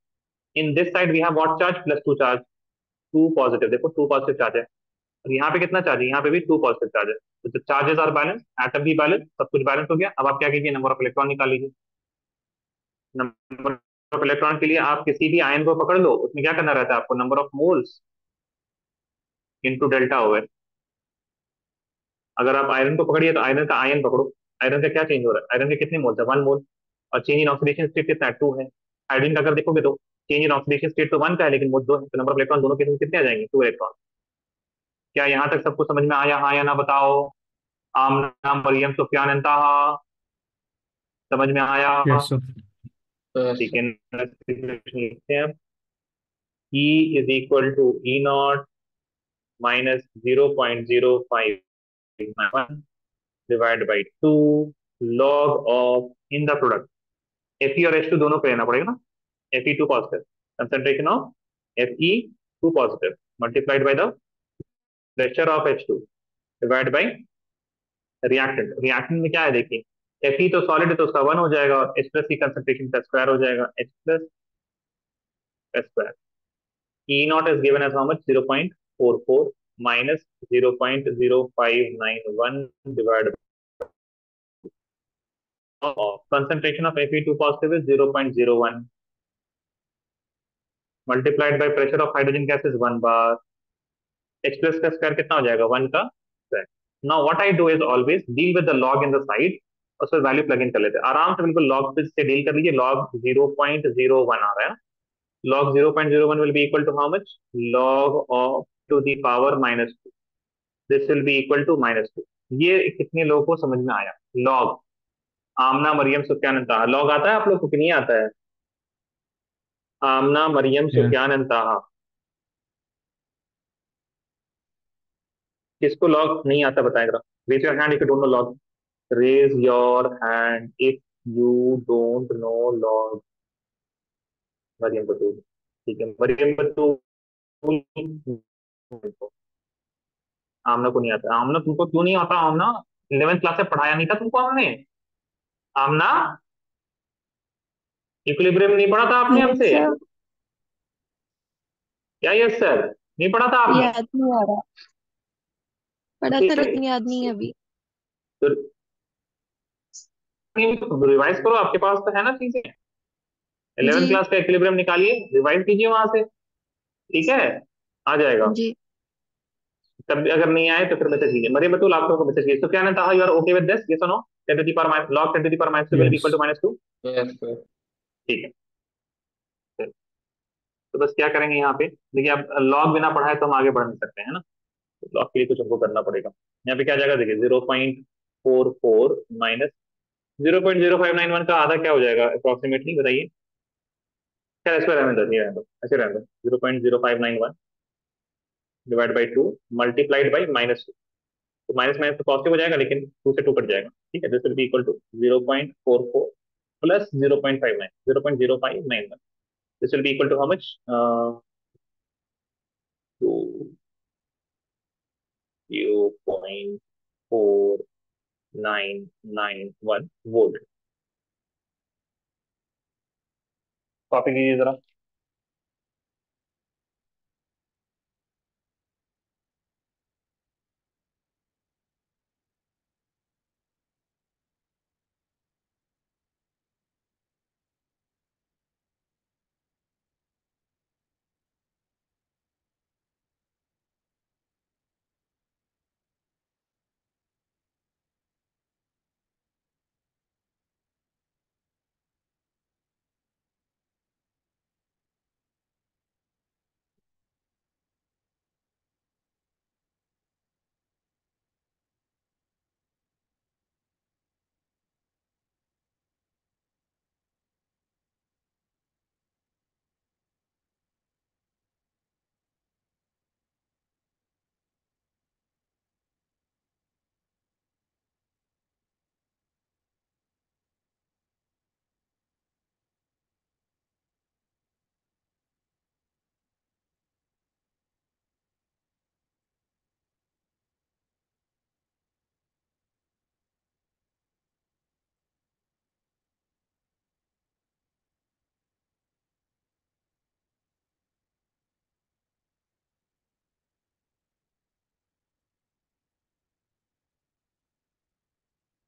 E: In this side we have what charge, +2 charge, 2 positive, देखो 2 पॉजिटिव चार्ज है। और यहाँ पे कितना चार्ज है, यहाँ पे भी 2 पॉजिटिव चार्ज है। तो जब चार्जेस आर बैलेंस, एटम भी बैलेंस, सब कुछ बैलेंस हो गया। अब आप क्या कीजिए, नंबर ऑफ इलेक्ट्रॉन निकाल लीजिए। नंबर ऑफ इलेक्ट्रॉन के लिए आप किसी भी आयन को पकड़ लो, उसमें क्या करना रहता है आपको, number of moles into delta over. अगर आप आयरन को पकड़िए तो आयरन का आयन पकड़ो, आयरन का क्या चेंज हो रहा है, आयरन के कितने मोल्स है, 1 मोल, और चेंज इन ऑक्सीडेशन स्टेट कितना है, 2 है। हाइड्रोजन का अगर देखोगे तो चेंज इन ऑक्सीडेशन स्टेट तो 1 का है, लेकिन मोल 2 है, तो नंबर ऑफ इलेक्ट्रॉन दोनों केस में कितने आ जाएंगे, 2 इलेक्ट्रॉन। क्या यहाँ तक सबको समझ में आया, हाँ या ना बताओ। आमना मरियम सुफियान इंतहा, समझ में आया।
D: Yes sir.
C: Yes,
E: ठीक
C: sir.
E: है, next equation लिखते हैं। E is equal to E naught minus 0.0591 divide by 2 log of, in the product Fe और H2 दोनों को लेना पड़ेगा ना, Fe2 positive, concentration of Fe2 positive multiplied by the pressure of H2 divide by reactant. Reactant में क्या है देखिए, Fe तो सॉलिड है तो उसका 1 हो जाएगा, और H प्लस की कंसंट्रेशन का स्क्वायर हो जाएगा, H प्लस का square. E naught is given as how much, 0.44 minus 0.0591 divide concentration of Fe2 positive is 0.01 multiplied by pressure of hydrogen gas is 1 bar, H plus का square कितना हो जाएगा, 1 का square. Now what I do is always deal with the log in the side, और फिर value plug in कर लेते हैं आराम से, बिल्कुल लॉग से डील कर लीजिए। लॉग 0.01 आ रहा है, log 0.01 will be equal to how much, log of to the power -2, this will be equal to -2। ये कितने लोगों को समझ में आया, log। आमना मरियम सुफियान इंतहा, लॉग आता है आप लोग को कि नहीं आता है, आमना मरियम
D: यस।
E: सुफियान इंतहा, किसको लॉग नहीं आता बताएगा, raise your hand if you don't know log, raise your hand if you don't know log. Mariyam Batool, ठीक है, मरियम बतूल, आमना को नहीं आता। आमना तुमको क्यों नहीं आता, आमना 11th क्लास से पढ़ाया नहीं था तुमको हमने, आमना इक्विलिब्रियम नहीं पढ़ा था आपने
B: यस
E: हमसे,
B: सर।
E: क्या यस सर, नहीं पढ़ा था आपने।
B: याद नहीं आ रहा, पढ़ा था
E: ठीक है,
B: लेकिन याद नहीं है अभी।
E: तो रिवाइज करो, आपके पास तो है ना चीजें। 11th
B: जी।
E: क्लास का इक्विलिब्रियम निकालिए, रिवाइज कीजिए वहां से, ठीक है, आ जाएगा।
B: जी।
E: तब भी अगर नहीं आए तो फिर मैसेज कीजिए। मरियम बतूल, आपको मैसेज कीजिए। तो क्या था, you are okay with this, yes और no? 10 to the power minus log 10 to the power -2 will be equal to
D: Yes.
E: -2।
C: Yes, sir.
E: ठीक है, तो बस क्या करेंगे यहाँ पे, देखिए अब लॉग बिना पढ़ाए तो हम आगे बढ़ नहीं सकते हैं ना, तो लॉग के लिए कुछ हमको करना पड़ेगा। यहाँ पे क्या जाएगा, देखिए 0.44 माइनस 0.0591 का आधा क्या हो जाएगा अप्रोक्सीमेटली, बताइए। क्या इसको रहने दो, ये रहने दो, ऐसे रहने दो। 0.0591 डिवाइड बाई 2 मल्टीप्लाइड बाई -2, तो माइनस माइनस तो पॉजिटिव हो जाएगा, लेकिन 2 से 2 कट जाएगा। ठीक है, this will be equal to 0.44 plus 0.0591। This will be equal to how much, 0.4991 volt. Copy कीजिए जरा।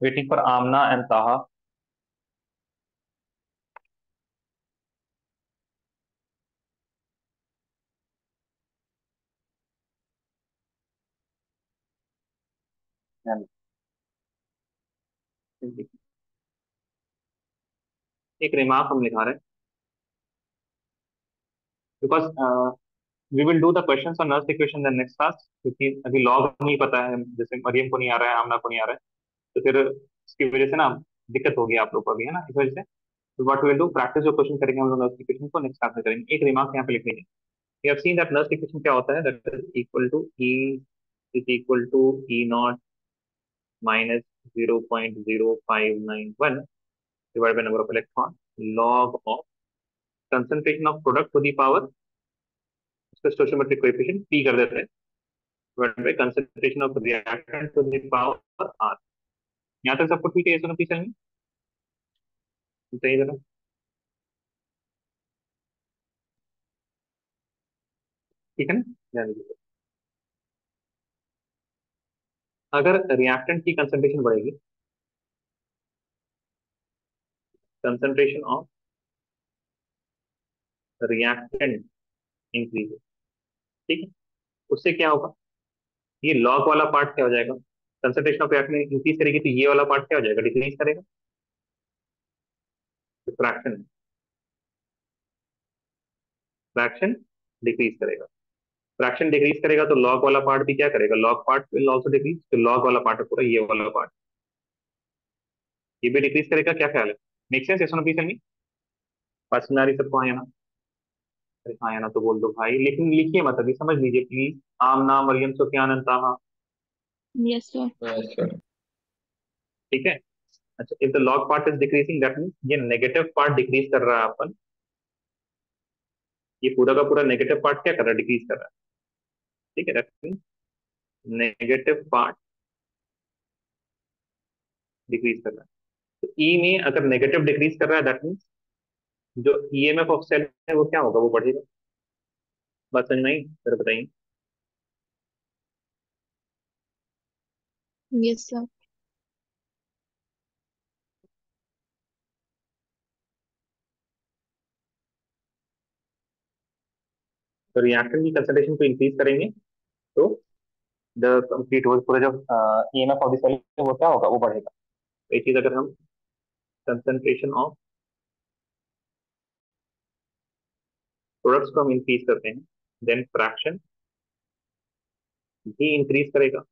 E: वेटिंग फॉर आमना एंड ताहा। एक रिमार्क हम लिखा रहे हैं, because we will do the questions on Nernst equation in next class, क्योंकि अभी लॉग नहीं पता है, जैसे मरियम को नहीं आ रहा है, आमना को नहीं आ रहा है, तो फिर इसकी वजह से ना दिक्कत होगी आप लोग को अभी, है ना, इस वजह से। तो what we will do, practice जो क्वेश्चन करेंगे हम लोग नर्स इक्वेशन को नेक्स्ट क्लास में करेंगे। एक रिमार्क यहाँ पे लिख लीजिए, we have seen that Nernst equation क्या होता है, that is equal to E is equal to E naught minus 0.0591 divided by number of electron log of concentration of product to the power, उसका स्टोइचियोमेट्रिक coefficient p कर देते हैं, divided by concentration of reactant to the power r। यहाँ तक सबको ठीक है, ये सुनो पीछे में बताइए जरा। ठीक है ना, ध्यान दीजिए। अगर रिएक्टेंट की कंसंट्रेशन बढ़ेगी, कंसंट्रेशन ऑफ रिएक्टेंट इंक्रीज, ठीक है, उससे क्या होगा, ये लॉग वाला पार्ट क्या हो जाएगा, कंसंट्रेशन ऑफ रिएक्टेंट इंक्रीज करेगी तो ये वाला पार्ट क्या हो जाएगा, डिक्रीज करेगा, फ्रैक्शन, फ्रैक्शन डिक्रीज करेगा। फ्रैक्शन डिक्रीज करेगा तो लॉग वाला पार्ट भी क्या करेगा, log part will also decrease, तो लॉग वाला पार्ट है पूरा ये वाला पार्ट, ये भी डिक्रीज करेगा। क्या ख्याल है, मेक सेंस, यस और नो प्लीज टेल मी। बात समझ आ रही सबको, हाँ या ना? अरे हाँ या ना तो बोल दो भाई, लेकिन लिखिए मत, अभी समझ लीजिए प्लीज। आमना मरियम सुफियान अंताहा।
B: Yes sir.
C: Yes, sir.
E: ठीक है, अच्छा, if the log part is decreasing that means ये नेगेटिव पार्ट डिक्रीज कर रहा है अपन, ये पूरा का पूरा नेगेटिव पार्ट क्या कर रहा है, डिक्रीज कर रहा है। ठीक है, that means negative part decrease कर रहा है। तो ई में अगर नेगेटिव डिक्रीज कर रहा है, दैट मींस जो ईएमएफ ऑफ सेल है वो क्या होगा, वो बढ़ेगा। बात समझ में आई, फिर बताइए।
B: Yes sir.
E: तो रिएक्टेंट की कंसंट्रेशन को इंक्रीज करेंगे तो द कंप्लीट वो पूरा जो ईएमएफ ऑफ द सेल वो क्या होगा, वो बढ़ेगा। तो ये चीज अगर हम कंसंट्रेशन ऑफ प्रोडक्ट्स को हम इंक्रीज करते हैं, देन फ्रैक्शन भी इंक्रीज करेगा,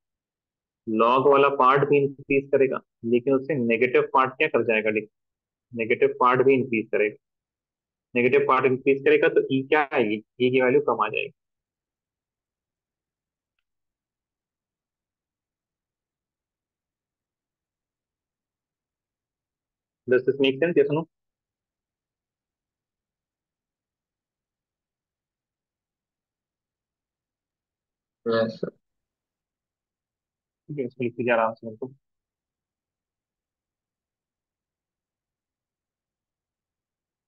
E: लॉग वाला पार्ट भी इंक्रीज करेगा, लेकिन उससे नेगेटिव पार्ट क्या कर जाएगा, नेगेटिव पार्ट भी इंक्रीज करेगा। नेगेटिव पार्ट इंक्रीज करेगा तो ई क्या आएगी, ई की वैल्यू कम आ जाएगी। Does this make sense, yes no?
C: Yes, sir.
E: ठीक है, इसमें लिख लीजिए आराम से मेरे को।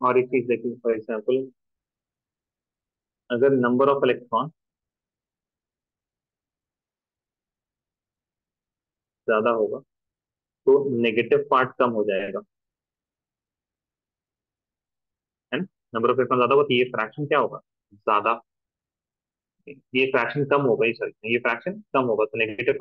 E: और एक चीज देखिए, फॉर एग्जाम्पल अगर नंबर ऑफ इलेक्ट्रॉन ज्यादा होगा तो नेगेटिव पार्ट कम हो जाएगा, है ना। नंबर ऑफ इलेक्ट्रॉन ज्यादा होगा तो ये फ्रैक्शन क्या होगा, ज्यादा। ये फ्रैक्शन कम होगा, ये सॉरी, ये फ्रैक्शन कम होगा तो नेगेटिव